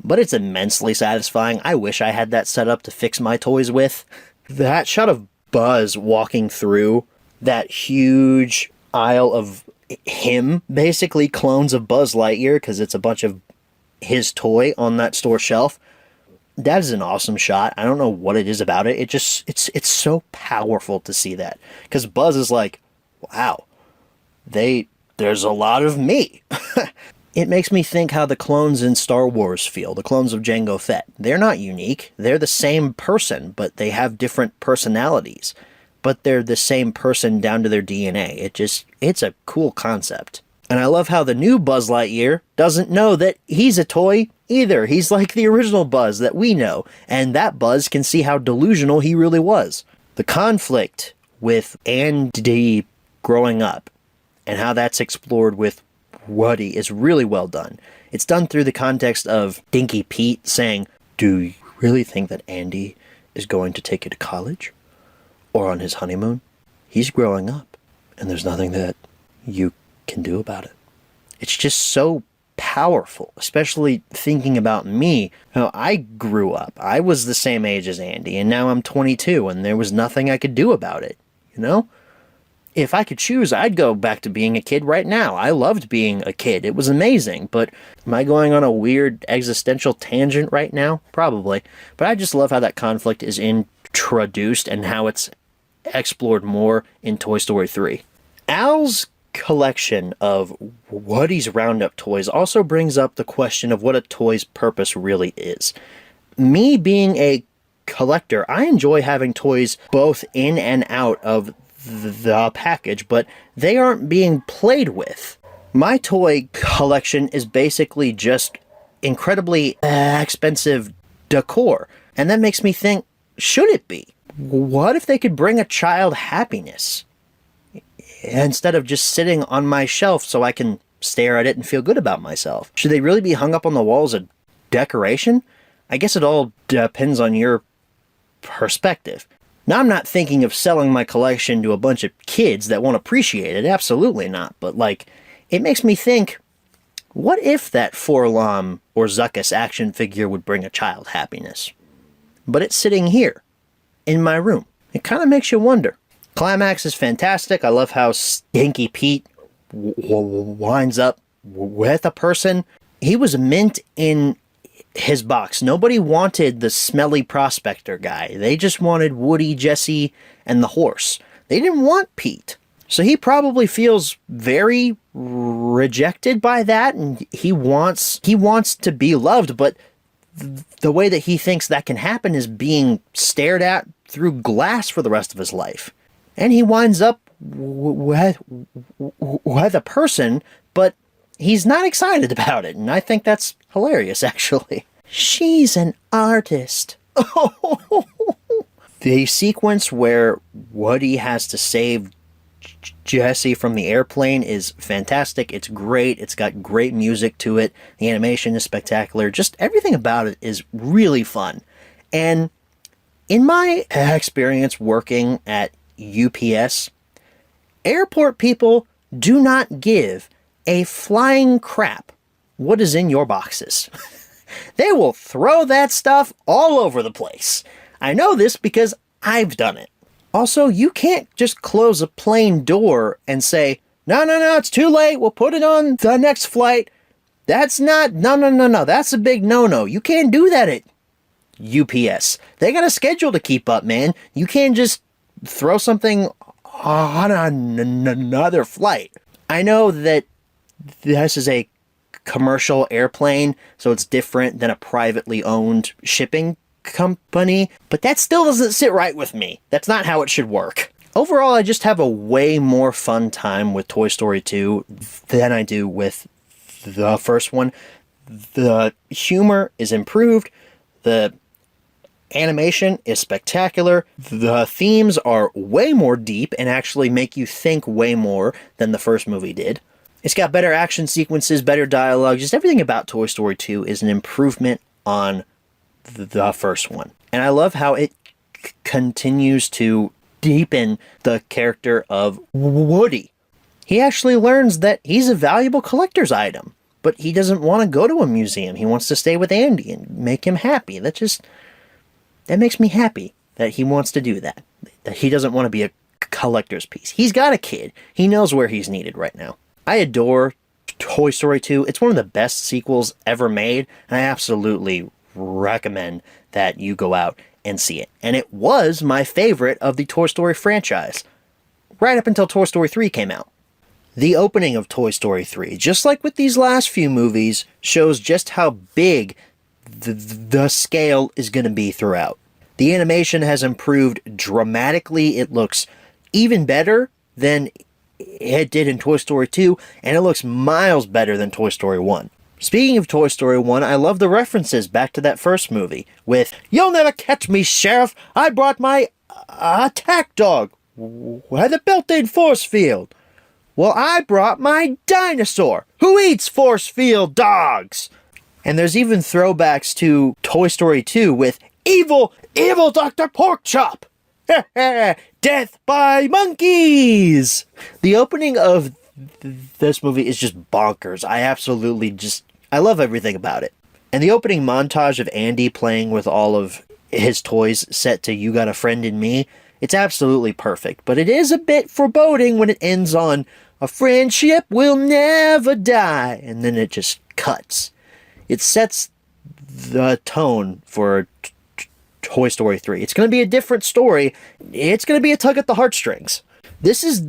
but it's immensely satisfying. I wish I had that set up to fix my toys with. That shot of Buzz walking through that huge aisle of him, basically clones of Buzz Lightyear, because it's a bunch of his toy on that store shelf. That is an awesome shot. I don't know what it is about it. It's so powerful to see that. Because Buzz is like, wow, there's a lot of me. It makes me think how the clones in Star Wars feel, the clones of Jango Fett. They're not unique. They're the same person, but they have different personalities. But they're the same person down to their DNA. It's a cool concept. And I love how the new Buzz Lightyear doesn't know that he's a toy either. He's like the original Buzz that we know, and that Buzz can see how delusional he really was. The conflict with Andy growing up and how that's explored with Woody is really well done. It's done through the context of Dinky Pete saying, do you really think that Andy is going to take you to college? Or on his honeymoon? He's growing up, and there's nothing that you can do about it. It's just so powerful, especially thinking about me. How I grew up. I was the same age as Andy, and now I'm 22, and there was nothing I could do about it, you know? If I could choose, I'd go back to being a kid right now. I loved being a kid. It was amazing, but am I going on a weird existential tangent right now? Probably. But I just love how that conflict is introduced and how it's explored more in Toy Story 3. Al's collection of Woody's Roundup toys also brings up the question of what a toy's purpose really is. Me being a collector, I enjoy having toys both in and out of the package, but they aren't being played with. My toy collection is basically just incredibly expensive decor, and that makes me think, should it be? What if they could bring a child happiness instead of just sitting on my shelf so I can stare at it and feel good about myself? Should they really be hung up on the wall as a decoration? I guess it all depends on your perspective. Now, I'm not thinking of selling my collection to a bunch of kids that won't appreciate it. Absolutely not. But, like, it makes me think, what if that Forlom or Zuckuss action figure would bring a child happiness? But it's sitting here, in my room. It kind of makes you wonder. Climax is fantastic. I love how Stinky Pete winds up with a person. He was mint in his box. Nobody wanted the smelly prospector guy. They just wanted Woody, Jesse, and the horse. They didn't want Pete. So he probably feels very rejected by that, and he wants to be loved, but the way that he thinks that can happen is being stared at through glass for the rest of his life. And he winds up with a person, but he's not excited about it, and I think that's hilarious, actually. She's an artist. The sequence where Woody has to save Jesse from the airplane is fantastic. It's great. It's got great music to it. The animation is spectacular. Just everything about it is really fun. And in my experience working at UPS, airport people do not give a flying crap what is in your boxes. They will throw that stuff all over the place. I know this because I've done it. Also, you can't just close a plane door and say, no, it's too late, we'll put it on the next flight. That's not, no, that's a big no-no. You can't do that at UPS. They got a schedule to keep up, man. You can't just throw something on another flight. I know that this is a commercial airplane, so it's different than a privately owned shipping company, but that still doesn't sit right with me. That's not how it should work. Overall, I just have a way more fun time with Toy Story 2 than I do with the first one. The humor is improved. The animation is spectacular. The themes are way more deep and actually make you think way more than the first movie did. It's got better action sequences, better dialogue. Just everything about Toy Story 2 is an improvement on the first one. And I love how it continues to deepen the character of Woody. He actually learns that he's a valuable collector's item, but he doesn't want to go to a museum. He wants to stay with Andy and make him happy. That makes me happy that he wants to do that. That he doesn't want to be a collector's piece. He's got a kid. He knows where he's needed right now. I adore Toy Story 2. It's one of the best sequels ever made, and I absolutely recommend that you go out and see it. And it was my favorite of the Toy Story franchise, right up until Toy Story 3 came out. The opening of Toy Story 3, just like with these last few movies, shows just how big the scale is going to be throughout. The animation has improved dramatically. It looks even better than it did in Toy Story 2, and it looks miles better than Toy Story 1. Speaking of Toy Story 1, I love the references back to that first movie with, "You'll never catch me, Sheriff! I brought my attack dog with a built-in force field. Well, I brought my dinosaur who eats force field dogs!" And there's even throwbacks to Toy Story 2 with, "Evil Dr. Porkchop! Death by monkeys!" The opening of this movie is just bonkers. I love everything about it. And the opening montage of Andy playing with all of his toys set to "You Got a Friend in Me," it's absolutely perfect. But it is a bit foreboding when it ends on "A friendship will never die," and then it just cuts. It sets the tone for Toy Story 3. It's going to be a different story. It's going to be a tug at the heartstrings. This is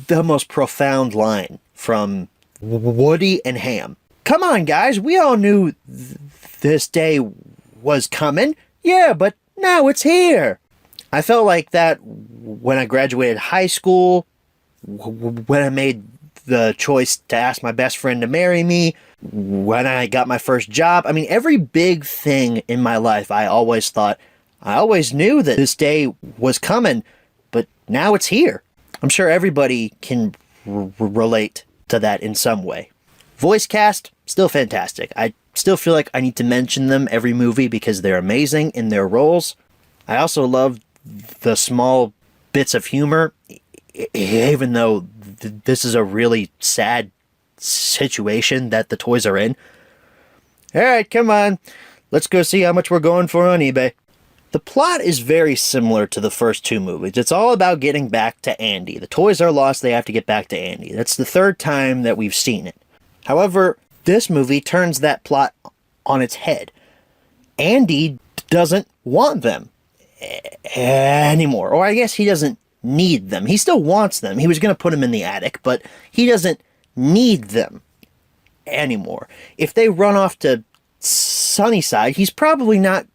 the most profound line from Woody and Ham. "Come on, guys, we all knew this day was coming. Yeah, but now it's here." I felt like that when I graduated high school, when I made the choice to ask my best friend to marry me, when I got my first job. I mean, every big thing in my life, I always knew that this day was coming, but now it's here. I'm sure everybody can relate to that in some way. Voice cast, still fantastic. I still feel like I need to mention them every movie because they're amazing in their roles. I also love the small bits of humor, even though this is a really sad situation that the toys are in. Alright, come on. Let's go see how much we're going for on eBay. The plot is very similar to the first two movies. It's all about getting back to Andy. The toys are lost, they have to get back to Andy. That's the third time that we've seen it. However, this movie turns that plot on its head. Andy doesn't want them anymore. Or I guess he doesn't need them. He still wants them. He was going to put them in the attic, but he doesn't need them anymore. If they run off to Sunnyside, he's probably not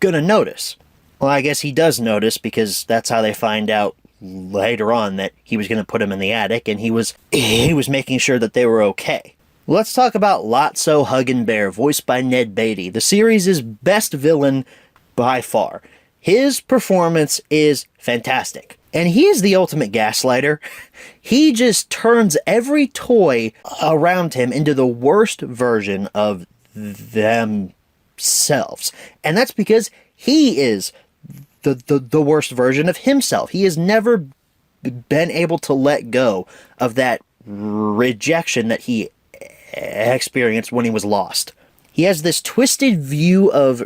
gonna notice. Well, I guess he does notice, because that's how they find out later on that he was gonna put him in the attic, and he was making sure that they were okay. Let's talk about Lotso Huggin' Bear, voiced by Ned Beatty, the series' best villain by far. His performance is fantastic. And he is the ultimate gaslighter. He just turns every toy around him into the worst version of themselves. And that's because he is the worst version of himself. He has never been able to let go of that rejection that he experienced when he was lost. He has this twisted view of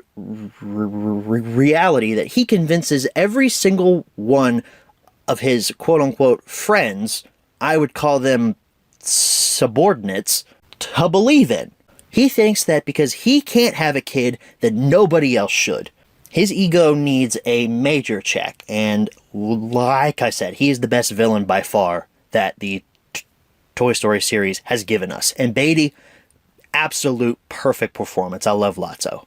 reality that he convinces every single one of his quote-unquote friends, I would call them subordinates, to believe in. He thinks that because he can't have a kid, that nobody else should. His ego needs a major check, and like I said, he is the best villain by far that the Toy Story series has given us. And Beatty, absolute perfect performance. I love Lotso.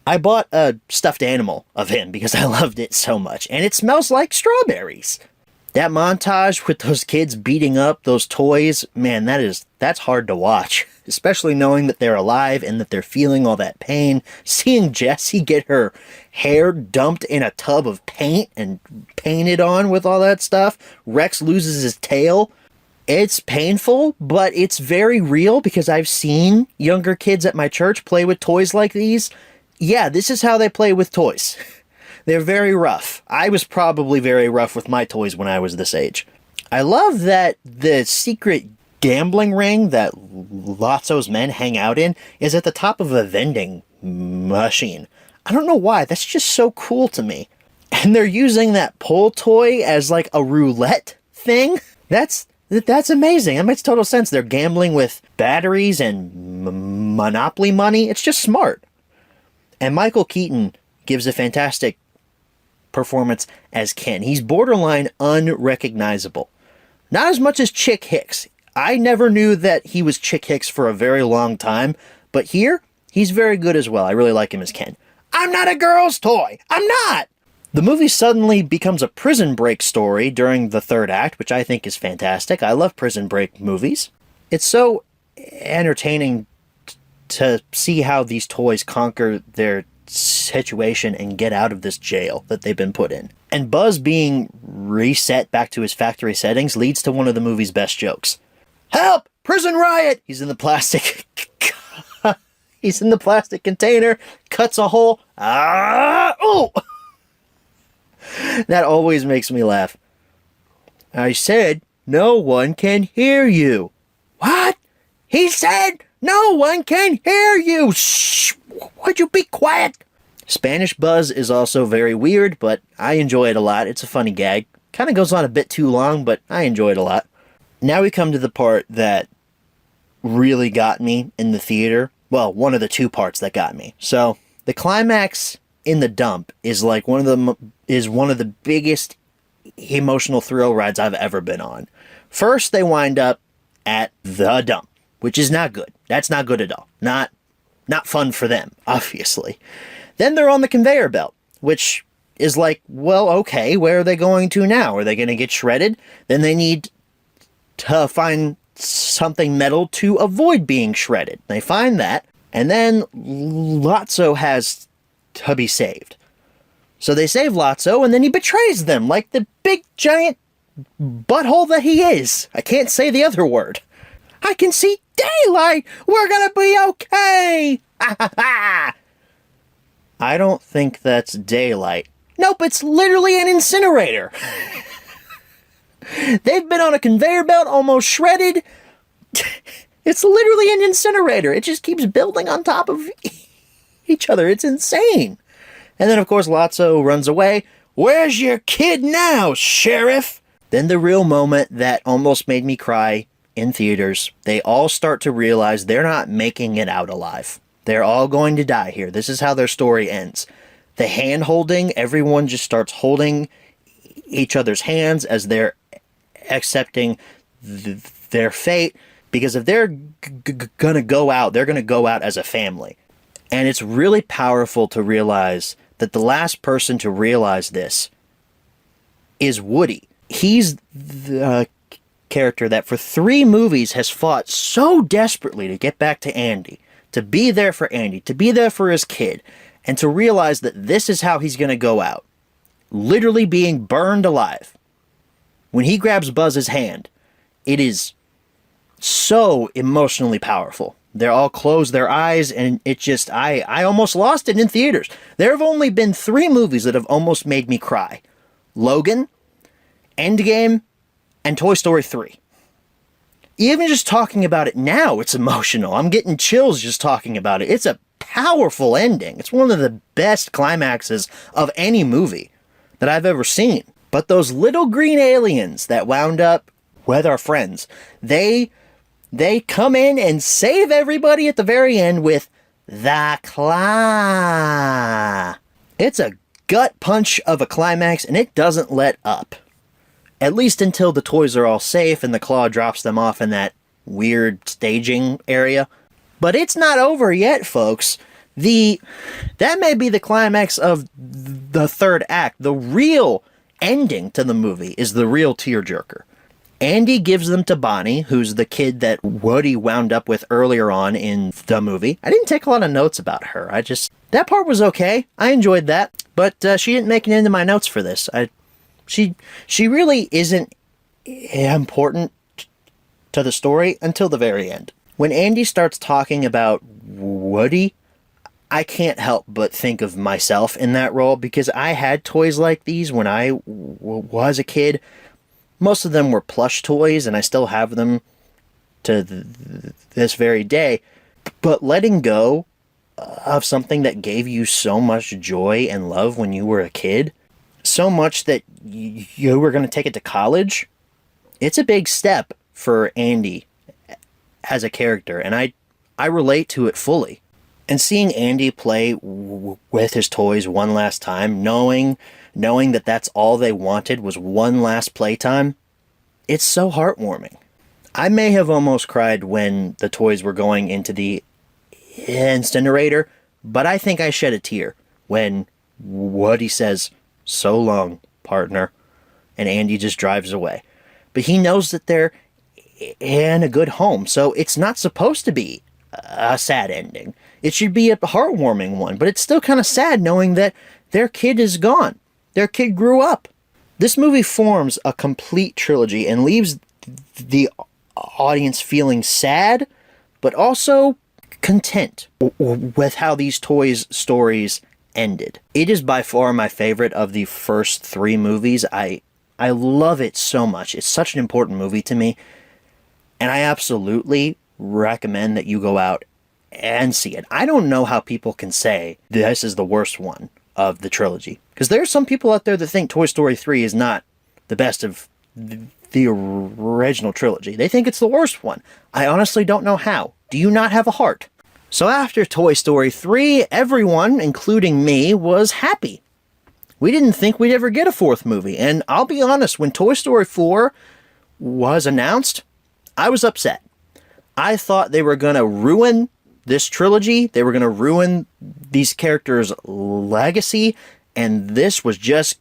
I bought a stuffed animal of him because I loved it so much, and it smells like strawberries. That montage with those kids beating up those toys, man, that's hard to watch. Especially knowing that they're alive and that they're feeling all that pain. Seeing Jessie get her hair dumped in a tub of paint and painted on with all that stuff. Rex loses his tail. It's painful, but it's very real because I've seen younger kids at my church play with toys like these. Yeah, this is how they play with toys. They're very rough. I was probably very rough with my toys when I was this age. I love that the secret gambling ring that Lotso's men hang out in is at the top of a vending machine. I don't know why, that's just so cool to me. And they're using that pull toy as like a roulette thing. That's amazing. That makes total sense. They're gambling with batteries and Monopoly money. It's just smart. And Michael Keaton gives a fantastic performance as Ken. He's borderline unrecognizable. Not as much as Chick Hicks. I never knew that he was Chick Hicks for a very long time, but here, he's very good as well. I really like him as Ken. I'm not a girl's toy! I'm not! The movie suddenly becomes a prison break story during the third act, which I think is fantastic. I love prison break movies. It's so entertaining to see how these toys conquer their situation and get out of this jail that they've been put in. And Buzz being reset back to his factory settings leads to one of the movie's best jokes. Help! Prison riot! He's in the plastic container, cuts a hole. Oh! That always makes me laugh. I said, no one can hear you. What? He said, no one can hear you. Shh! Would you be quiet? Spanish Buzz is also very weird, but I enjoy it a lot. It's a funny gag. Kind of goes on a bit too long, but I enjoy it a lot. Now we come to the part that really got me in the theater. Well, one of the two parts that got me. So, the climax in the dump is like one of the biggest emotional thrill rides I've ever been on. First, they wind up at the dump, which is not good. That's not good at all. Not fun for them, obviously. Then they're on the conveyor belt, which is like, well, okay, where are they going to now? Are they going to get shredded? Then they need to find something metal to avoid being shredded. They find that, and then Lotso has to be saved. So they save Lotso, and then he betrays them like the big, giant butthole that he is. I can't say the other word. I can see daylight! We're gonna be okay! Ha ha ha! I don't think that's daylight. Nope, it's literally an incinerator. They've been on a conveyor belt, almost shredded. It's literally an incinerator. It just keeps building on top of each other. It's insane. And then, of course, Lotso runs away. Where's your kid now, Sheriff? Then the real moment that almost made me cry in theaters. They all start to realize they're not making it out alive. They're all going to die here. This is how their story ends. The hand holding, everyone just starts holding each other's hands as they're accepting their fate. Because if they're going to go out, they're going to go out as a family. And it's really powerful to realize that the last person to realize this is Woody. He's the character that for 3 movies has fought so desperately to get back to Andy, to be there for Andy, to be there for his kid, and to realize that this is how he's going to go out. Literally being burned alive. When he grabs Buzz's hand, it is so emotionally powerful. They all close their eyes, and it just, I almost lost it in theaters. There have only been 3 movies that have almost made me cry. Logan, Endgame, and Toy Story 3. Even just talking about it now, it's emotional. I'm getting chills just talking about it. It's a powerful ending. It's one of the best climaxes of any movie that I've ever seen. But those little green aliens that wound up with our friends, they come in and save everybody at the very end with the claw. It's a gut punch of a climax, and it doesn't let up. At least until the toys are all safe and the claw drops them off in that weird staging area. But it's not over yet, folks. That may be the climax of the 3rd act. The real ending to the movie is the real tearjerker. Andy gives them to Bonnie, who's the kid that Woody wound up with earlier on in the movie. I didn't take a lot of notes about her. That part was okay. I enjoyed that. But she didn't make it into my notes for this. She really isn't important to the story until the very end. When Andy starts talking about Woody, I can't help but think of myself in that role, because I had toys like these when I was a kid. Most of them were plush toys, and I still have them to this very day. But letting go of something that gave you so much joy and love when you were a kid, so much that you were going to take it to college, it's a big step for Andy as a character, and I relate to it fully. And seeing Andy play with his toys one last time, knowing that that's all they wanted was one last playtime, it's so heartwarming. I may have almost cried when the toys were going into the incinerator, but I think I shed a tear when Woody says, "So long, partner," and Andy just drives away. But he knows that they're in a good home, so it's not supposed to be a sad ending. It should be a heartwarming one, but it's still kind of sad knowing that their kid is gone. Their kid grew up. This movie forms a complete trilogy and leaves the audience feeling sad, but also content with how these toys' stories ended. It is by far my favorite of the first 3 movies. I love it so much. It's such an important movie to me, and I absolutely recommend that you go out and see it. I don't know how people can say this is the worst one of the trilogy, because there are some people out there that think Toy Story 3 is not the best of the original trilogy. They think it's the worst one. I honestly don't know how. Do you not have a heart? So after Toy Story 3, everyone, including me, was happy. We didn't think we'd ever get a 4th movie, and I'll be honest, when Toy Story 4 was announced, I was upset. I thought they were going to ruin this trilogy, they were going to ruin these characters' legacy, and this was just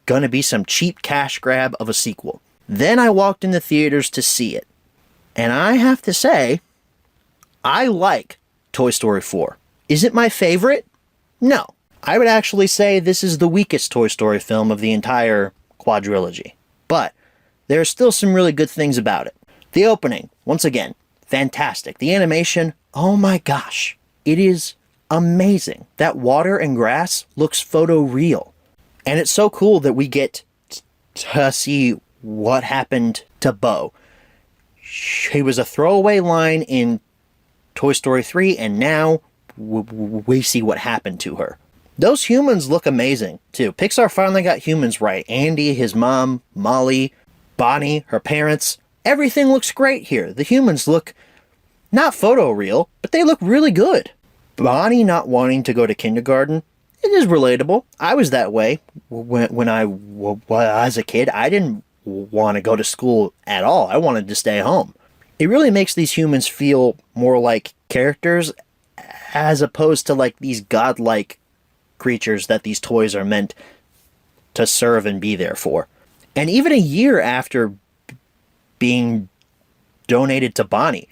going to be some cheap cash grab of a sequel. Then I walked in the theaters to see it, and I have to say, I like Toy Story 4. Is it my favorite? No. I would actually say this is the weakest Toy Story film of the entire quadrilogy. But there are still some really good things about it. The opening, once again, fantastic. The animation, oh my gosh, it is amazing. That water and grass looks photoreal. And it's so cool that we get to see what happened to Bo. She was a throwaway line in Toy Story 3, and now we see what happened to her. Those humans look amazing, too. Pixar finally got humans right. Andy, his mom, Molly, Bonnie, her parents. Everything looks great here. The humans look not photoreal, but they look really good. Bonnie not wanting to go to kindergarten, it is relatable. I was that way when I was a kid. I didn't want to go to school at all. I wanted to stay home. It really makes these humans feel more like characters as opposed to like these godlike creatures that these toys are meant to serve and be there for. And even a year after being donated to Bonnie,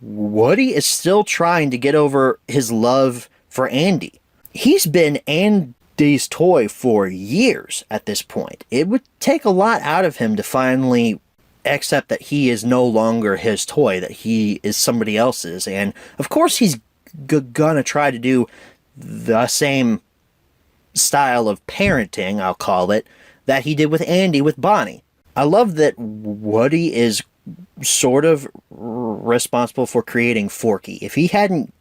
Woody is still trying to get over his love for Andy. He's been Andy's toy for years at this point. It would take a lot out of him to finally accept that he is no longer his toy, that he is somebody else's. And of course he's gonna try to do the same style of parenting, I'll call it, that he did with Andy with Bonnie. I love that Woody is sort of responsible for creating Forky. If he hadn't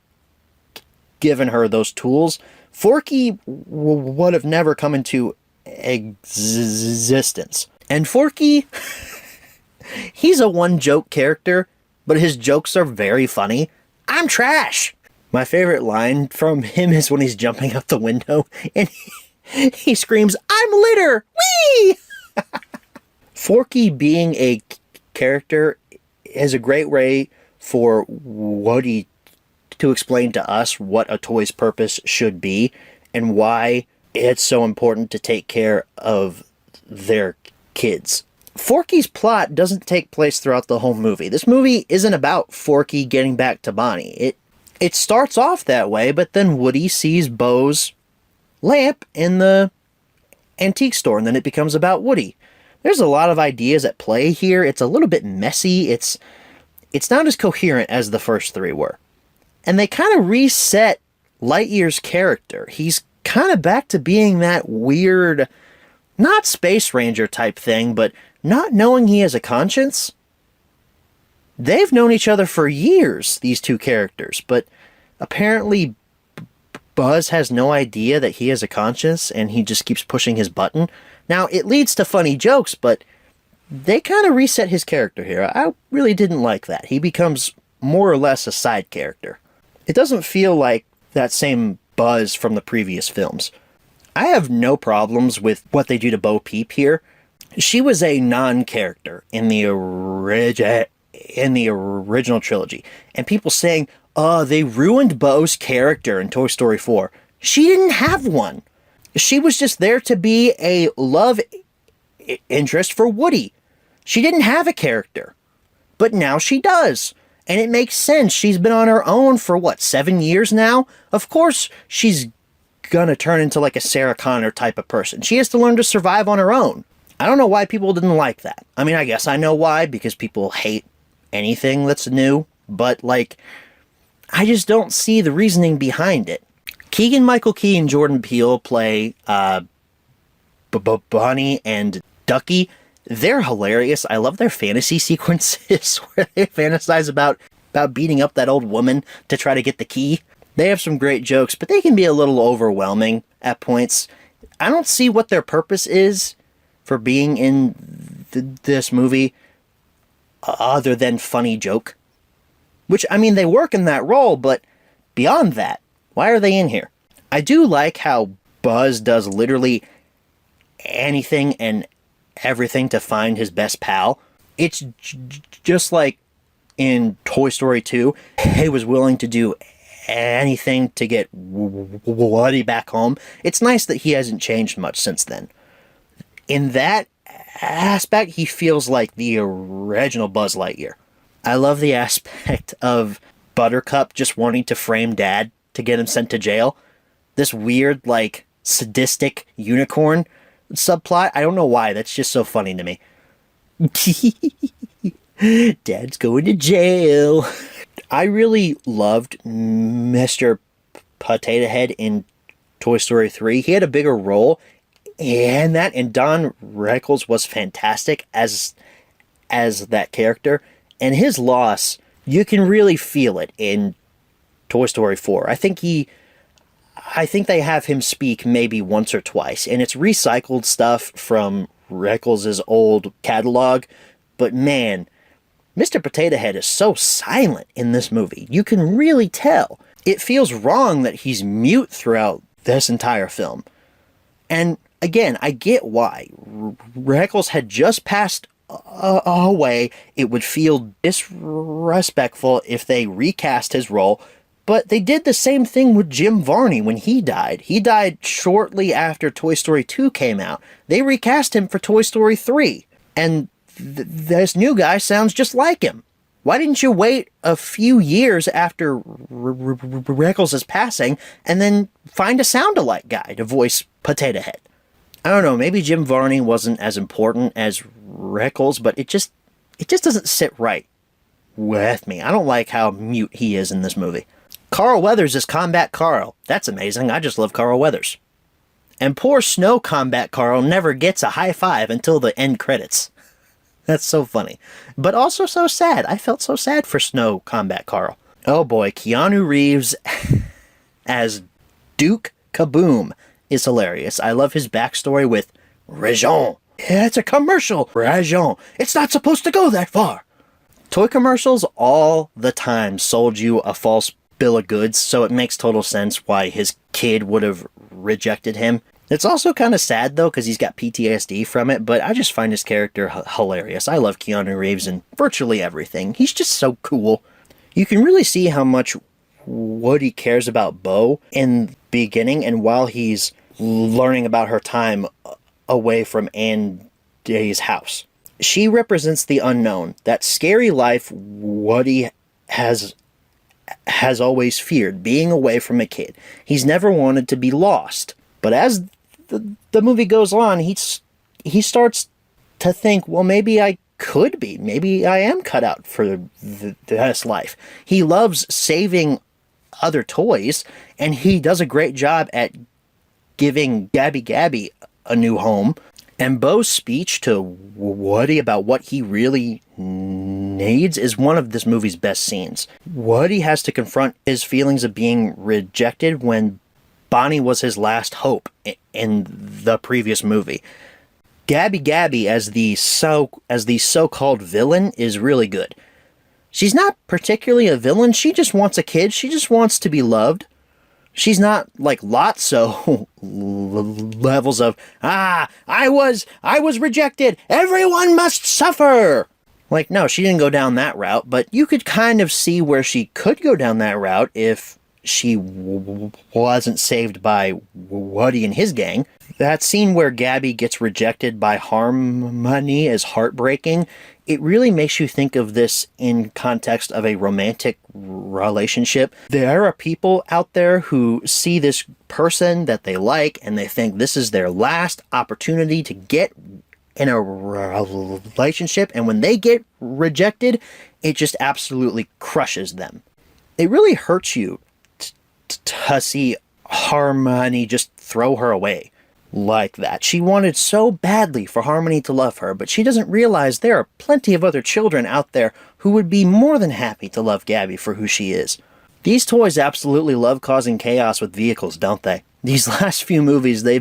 given her those tools, Forky would have never come into existence. And Forky, he's a one-joke character, but his jokes are very funny. I'm trash! My favorite line from him is when he's jumping out the window, and he screams, I'm litter! Whee! Forky being a character is a great way for Woody to explain to us what a toy's purpose should be and why it's so important to take care of their kids. Forky's plot doesn't take place throughout the whole movie. This movie isn't about Forky getting back to Bonnie. It starts off that way, but then Woody sees Bo's lamp in the antique store, and then it becomes about Woody. There's a lot of ideas at play here. It's a little bit messy. It's not as coherent as the first three were. And they kind of reset Lightyear's character. He's kind of back to being that weird, not Space Ranger type thing, but not knowing he has a conscience. They've known each other for years, these two characters, but apparently Buzz has no idea that he has a conscience, and he just keeps pushing his button. Now, it leads to funny jokes, but they kind of reset his character here. I really didn't like that. He becomes more or less a side character. It doesn't feel like that same Buzz from the previous films. I have no problems with what they do to Bo Peep here. She was a non-character in the original trilogy. And people saying, oh, they ruined Bo's character in Toy Story 4. She didn't have one. She was just there to be a love interest for Woody. She didn't have a character. But now she does. And it makes sense. She's been on her own for, 7 years now? Of course she's gonna turn into like a Sarah Connor type of person. She has to learn to survive on her own. I don't know why people didn't like that. I mean, I guess I know why, because people hate anything that's new. But, I just don't see the reasoning behind it. Keegan-Michael Key and Jordan Peele play Bonnie and Ducky. They're hilarious. I love their fantasy sequences where they fantasize about beating up that old woman to try to get the key. They have some great jokes, but they can be a little overwhelming at points. I don't see what their purpose is for being in this movie other than funny joke. Which, I mean, they work in that role, but beyond that, why are they in here? I do like how Buzz does literally anything and everything to find his best pal. It's just like in Toy Story 2, he was willing to do anything to get Woody back home. It's nice that he hasn't changed much since then. In that aspect, he feels like the original Buzz Lightyear. I love the aspect of Buttercup just wanting to frame Dad to get him sent to jail. This weird, sadistic unicorn subplot. I don't know why. That's just so funny to me. Dad's going to jail. I really loved Mr. Potato Head in Toy Story 3. He had a bigger role in that, and Don Rickles was fantastic as that character. And his loss, you can really feel it in Toy Story 4. I think they have him speak maybe once or twice, and it's recycled stuff from Rickles' old catalog, but man, Mr. Potato Head is so silent in this movie. You can really tell. It feels wrong that he's mute throughout this entire film. And again, I get why. Rickles had just passed away. It would feel disrespectful if they recast his role, but they did the same thing with Jim Varney when he died. He died shortly after Toy Story 2 came out. They recast him for Toy Story 3, and this new guy sounds just like him. Why didn't you wait a few years after Rickles' passing and then find a sound-alike guy to voice Potato Head? I don't know, maybe Jim Varney wasn't as important as Rickles, but it just doesn't sit right with me. I don't like how mute he is in this movie. Carl Weathers is Combat Carl. That's amazing. I just love Carl Weathers. And poor Snow Combat Carl never gets a high five until the end credits. That's so funny. But also so sad. I felt so sad for Snow Combat Carl. Oh boy, Keanu Reeves as Duke Kaboom is hilarious. I love his backstory with Rajon. It's a commercial. Rajon. It's not supposed to go that far. Toy commercials all the time sold you a false bill of goods, so it makes total sense why his kid would have rejected him. It's also kind of sad, though, because he's got PTSD from it, but I just find his character hilarious. I love Keanu Reeves in virtually everything. He's just so cool. You can really see how much Woody cares about Bo in the beginning, and while he's learning about her time away from Andy's house. She represents the unknown, that scary life Woody has always feared, being away from a kid. He's never wanted to be lost. But as the movie goes on, he starts to think, well, maybe I could be. Maybe I am cut out for this life. He loves saving other toys, and he does a great job at giving Gabby a new home. And Bo's speech to Woody about what he really needs is one of this movie's best scenes. Woody has to confront his feelings of being rejected when Bonnie was his last hope in the previous movie. Gabby as the so-called villain is really good. She's not particularly a villain. She just wants a kid. She just wants to be loved. She's not like Lotso levels of, I was rejected. Everyone must suffer. Like, no, she didn't go down that route, but you could kind of see where she could go down that route if she wasn't saved by Woody and his gang. That scene where Gabby gets rejected by Harmony is heartbreaking. It really makes you think of this in context of a romantic relationship. There are people out there who see this person that they like and they think this is their last opportunity to get in a relationship, and when they get rejected, it just absolutely crushes them. It really hurts you to see Harmony just throw her away like that. She wanted so badly for Harmony to love her, but she doesn't realize there are plenty of other children out there who would be more than happy to love Gabby for who she is. These toys absolutely love causing chaos with vehicles, don't they? These last few movies, they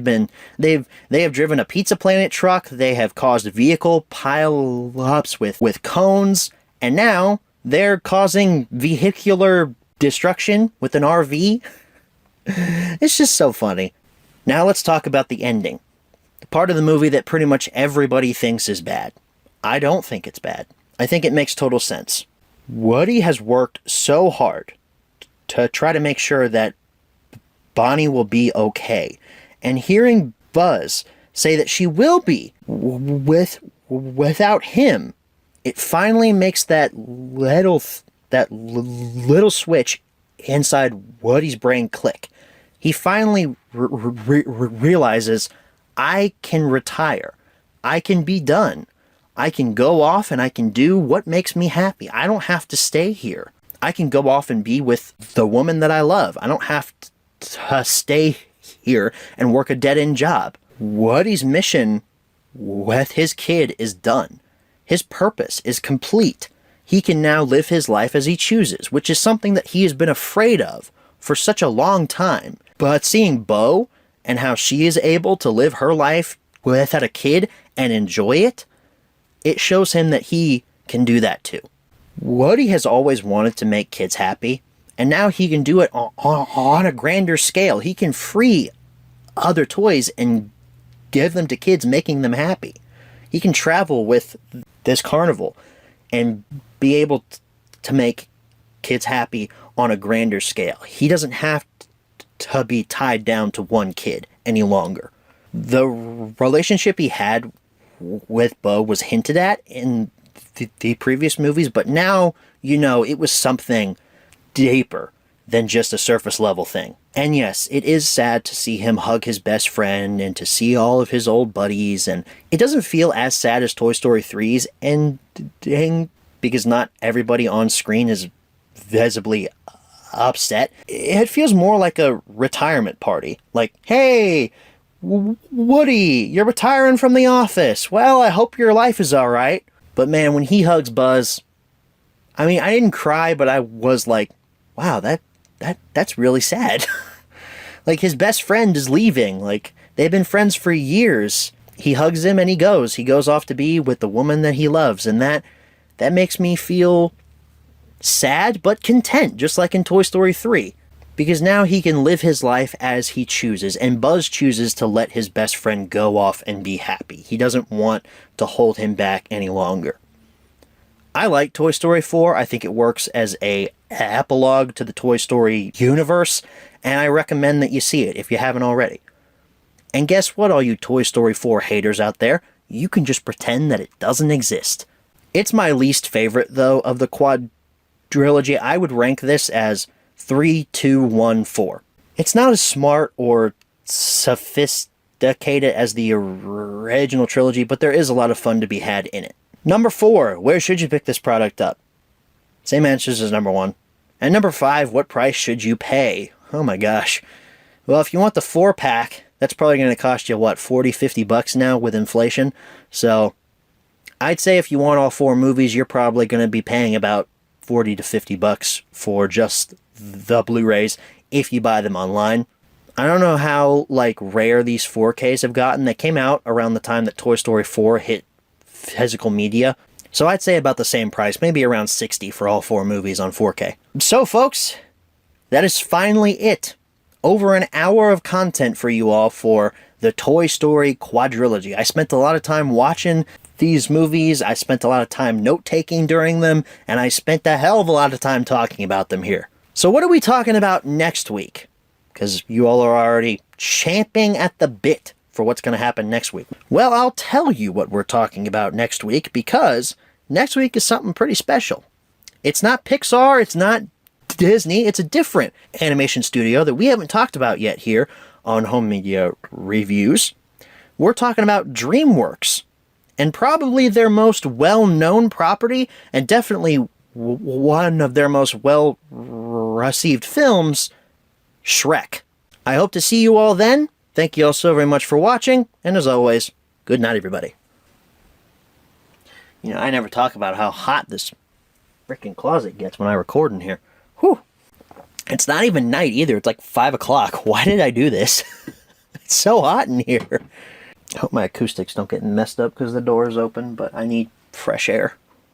have driven a Pizza Planet truck, they have caused vehicle pile-ups with cones, and now they're causing vehicular destruction with an RV. It's just so funny. Now let's talk about the ending. The part of the movie that pretty much everybody thinks is bad. I don't think it's bad. I think it makes total sense. Woody has worked so hard to try to make sure that Bonnie will be okay. And hearing Buzz say that she will be without him, it finally makes that little switch inside Woody's brain click. He finally realizes, I can retire. I can be done. I can go off and I can do what makes me happy. I don't have to stay here. I can go off and be with the woman that I love. I don't have to stay here and work a dead-end job. Woody's mission with his kid is done. His purpose is complete. He can now live his life as he chooses, which is something that he has been afraid of for such a long time. But seeing Bo and how she is able to live her life without a kid and enjoy it, it shows him that he can do that too. Woody has always wanted to make kids happy, and now he can do it on a grander scale. He can free other toys and give them to kids, making them happy. He can travel with this carnival and be able to make kids happy on a grander scale. He doesn't have to be tied down to one kid any longer. The relationship he had with Bo was hinted at in the previous movies, but now, you know, it was something deeper than just a surface level thing. And yes, it is sad to see him hug his best friend and to see all of his old buddies, and it doesn't feel as sad as Toy Story 3's ending, because not everybody on screen is visibly upset. It feels more like a retirement party. Like, hey, Woody, you're retiring from the office. Well, I hope your life is alright. But man, when he hugs Buzz, I mean, I didn't cry, but I was like, wow, that's really sad. Like, his best friend is leaving. Like, they've been friends for years. He hugs him and he goes. He goes off to be with the woman that he loves. And that makes me feel sad but content, just like in Toy Story 3. Because now he can live his life as he chooses. And Buzz chooses to let his best friend go off and be happy. He doesn't want to hold him back any longer. I like Toy Story 4. I think it works as an epilogue to the Toy Story universe, and I recommend that you see it if you haven't already. And guess what, all you Toy Story 4 haters out there? You can just pretend that it doesn't exist. It's my least favorite, though, of the Quadrilogy. I would rank this as 3, 2, 1, 4. It's not as smart or sophisticated as the original trilogy, but there is a lot of fun to be had in it. Number 4, where should you pick this product up? Same answers as number 1. And number 5, what price should you pay? Oh my gosh. Well, if you want the 4-pack, that's probably going to cost you, what, 40, 50 bucks now with inflation? So, I'd say if you want all 4 movies, you're probably going to be paying about 40 to 50 bucks for just the Blu-rays if you buy them online. I don't know how, like, rare these 4Ks have gotten. They came out around the time that Toy Story 4 hit physical media. So I'd say about the same price, maybe around $60 for all 4 movies on 4K. So folks, that is finally it. Over an hour of content for you all for the Toy Story Quadrilogy. I spent a lot of time watching these movies, I spent a lot of time note-taking during them, and I spent a hell of a lot of time talking about them here. So what are we talking about next week? Because you all are already champing at the bit for what's going to happen next week. Well, I'll tell you what we're talking about next week, because next week is something pretty special. It's not Pixar, it's not Disney, it's a different animation studio that we haven't talked about yet here on Home Media Reviews. We're talking about DreamWorks, and probably their most well-known property, and definitely one of their most well-received films, Shrek. I hope to see you all then. Thank you all so very much for watching, and as always, good night, everybody. You know, I never talk about how hot this frickin' closet gets when I record in here. Whew. It's not even night either. It's like 5 o'clock. Why did I do this? It's so hot in here. I hope my acoustics don't get messed up because the door is open, but I need fresh air.